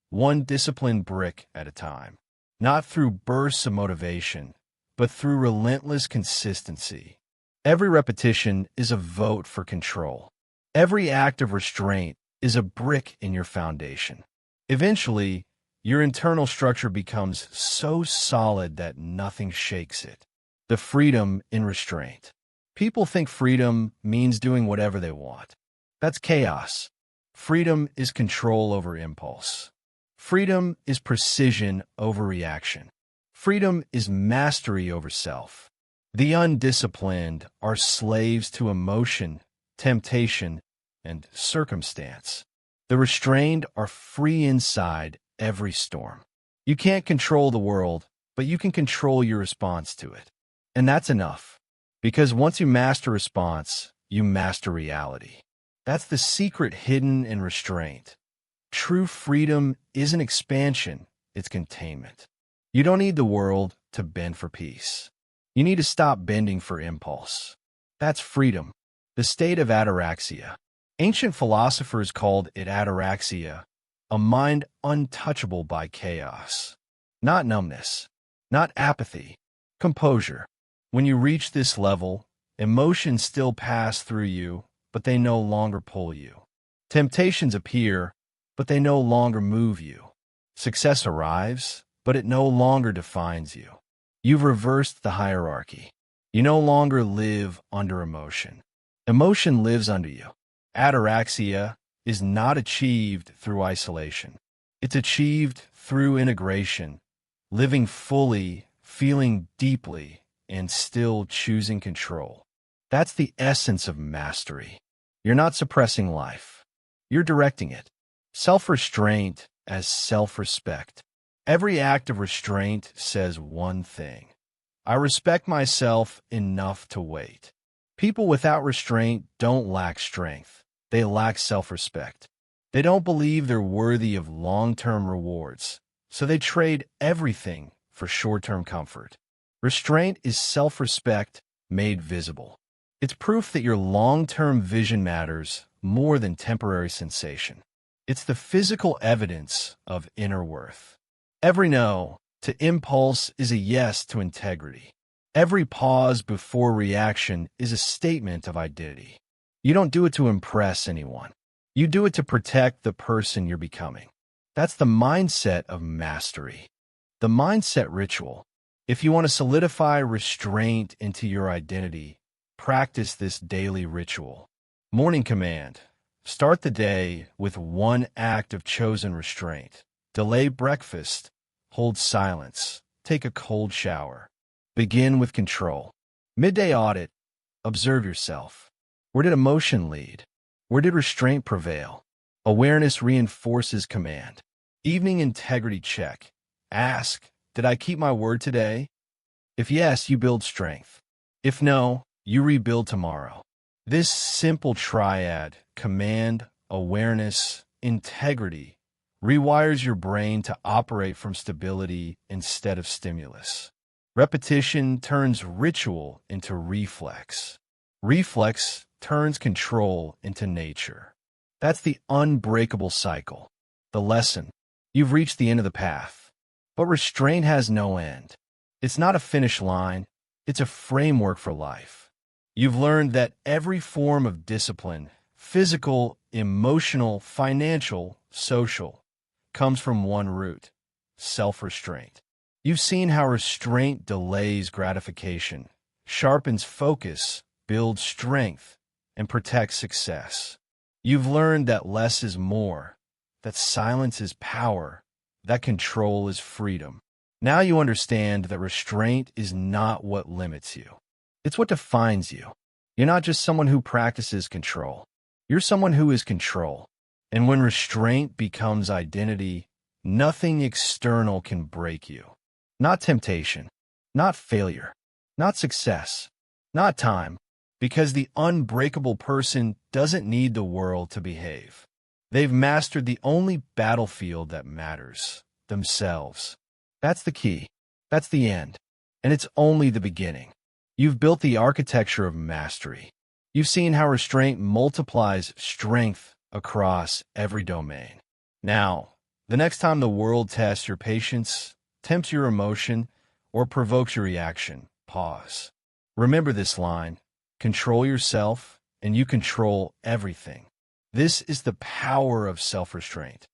one disciplined brick at a time. Not through bursts of motivation, but through relentless consistency. Every repetition is a vote for control. Every act of restraint is a brick in your foundation. Eventually, your internal structure becomes so solid that nothing shakes it. The freedom in restraint. People think freedom means doing whatever they want. That's chaos. Freedom is control over impulse. Freedom is precision over reaction. Freedom is mastery over self. The undisciplined are slaves to emotion, temptation, and circumstance. The restrained are free inside every storm. You can't control the world, but you can control your response to it. And that's enough. Because once you master response, you master reality. That's the secret hidden in restraint. True freedom isn't expansion, it's containment. You don't need the world to bend for peace. You need to stop bending for impulse. That's freedom, the state of ataraxia. Ancient philosophers called it ataraxia, a mind untouchable by chaos. Not numbness, not apathy, composure. When you reach this level, emotions still pass through you, but they no longer pull you. Temptations appear, but they no longer move you. Success arrives, but it no longer defines you. You've reversed the hierarchy. You no longer live under emotion. Emotion lives under you. Ataraxia is not achieved through isolation. It's achieved through integration, living fully, feeling deeply, and still choosing control. That's the essence of mastery. You're not suppressing life. You're directing it. Self-restraint as self-respect. Every act of restraint says one thing: I respect myself enough to wait. People without restraint don't lack strength. They lack self-respect. They don't believe they're worthy of long-term rewards, so they trade everything for short-term comfort. Restraint is self-respect made visible. It's proof that your long-term vision matters more than temporary sensation. It's the physical evidence of inner worth. Every no to impulse is a yes to integrity. Every pause before reaction is a statement of identity. You don't do it to impress anyone. You do it to protect the person you're becoming. That's the mindset of mastery. The mindset ritual. If you want to solidify restraint into your identity, practice this daily ritual. Morning command. Start the day with one act of chosen restraint. Delay breakfast. Hold silence. Take a cold shower. Begin with control. Midday audit. Observe yourself. Where did emotion lead? Where did restraint prevail? Awareness reinforces command. Evening integrity check. Ask, did I keep my word today? If yes, you build strength. If no, you rebuild tomorrow. This simple triad, command, awareness, integrity, rewires your brain to operate from stability instead of stimulus. Repetition turns ritual into reflex. Reflex turns control into nature. That's the unbreakable cycle. The lesson. You've reached the end of the path. But restraint has no end. It's not a finish line. It's a framework for life. You've learned that every form of discipline, physical, emotional, financial, social, comes from one root: self-restraint. You've seen how restraint delays gratification, sharpens focus, builds strength, and protects success. You've learned that less is more, that silence is power, that control is freedom. Now you understand that restraint is not what limits you. It's what defines you. You're not just someone who practices control. You're someone who is control. And when restraint becomes identity, nothing external can break you. Not temptation, not failure, not success, not time, because the unbreakable person doesn't need the world to behave. They've mastered the only battlefield that matters: themselves. That's the key. That's the end. And it's only the beginning. You've built the architecture of mastery. You've seen how restraint multiplies strength across every domain. Now, the next time the world tests your patience, tempts your emotion, or provokes your reaction, pause. Remember this line: control yourself, and you control everything. This is the power of self-restraint.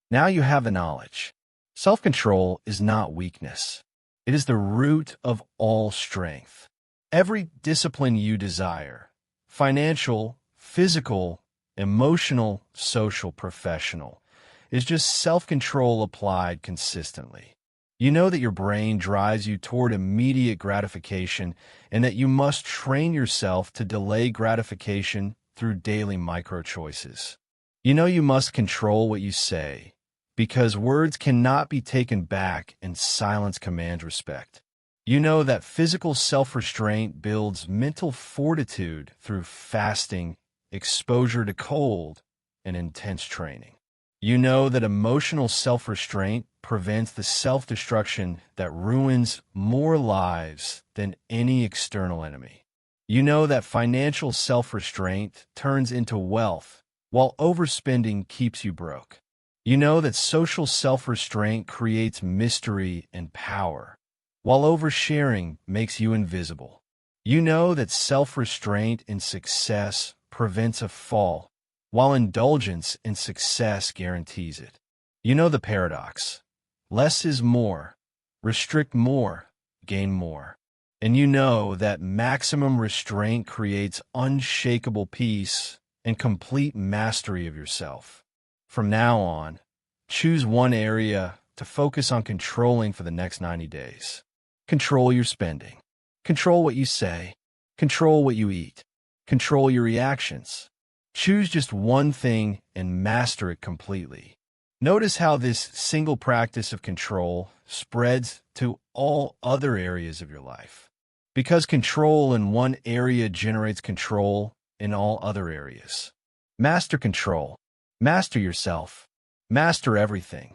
Now you have the knowledge. Self-control is not weakness. It is the root of all strength. Every discipline you desire, financial, physical, emotional, social, professional, is just self-control applied consistently. You know that your brain drives you toward immediate gratification and that you must train yourself to delay gratification through daily micro-choices. You know you must control what you say, because words cannot be taken back and silence commands respect. You know that physical self-restraint builds mental fortitude through fasting, exposure to cold, and intense training. You know that emotional self-restraint prevents the self-destruction that ruins more lives than any external enemy. You know that financial self-restraint turns into wealth, while overspending keeps you broke. You know that social self-restraint creates mystery and power, while oversharing makes you invisible. You know that self-restraint in success prevents a fall, while indulgence in success guarantees it. You know the paradox: less is more, restrict more, gain more. And you know that maximum restraint creates unshakable peace, and complete mastery of yourself. From now on, choose one area to focus on controlling for the next 90 days. Control your spending. Control what you say. Control what you eat. Control your reactions. Choose just one thing and master it completely. Notice how this single practice of control spreads to all other areas of your life. Because control in one area generates control in all other areas. Master control. Master yourself. Master everything.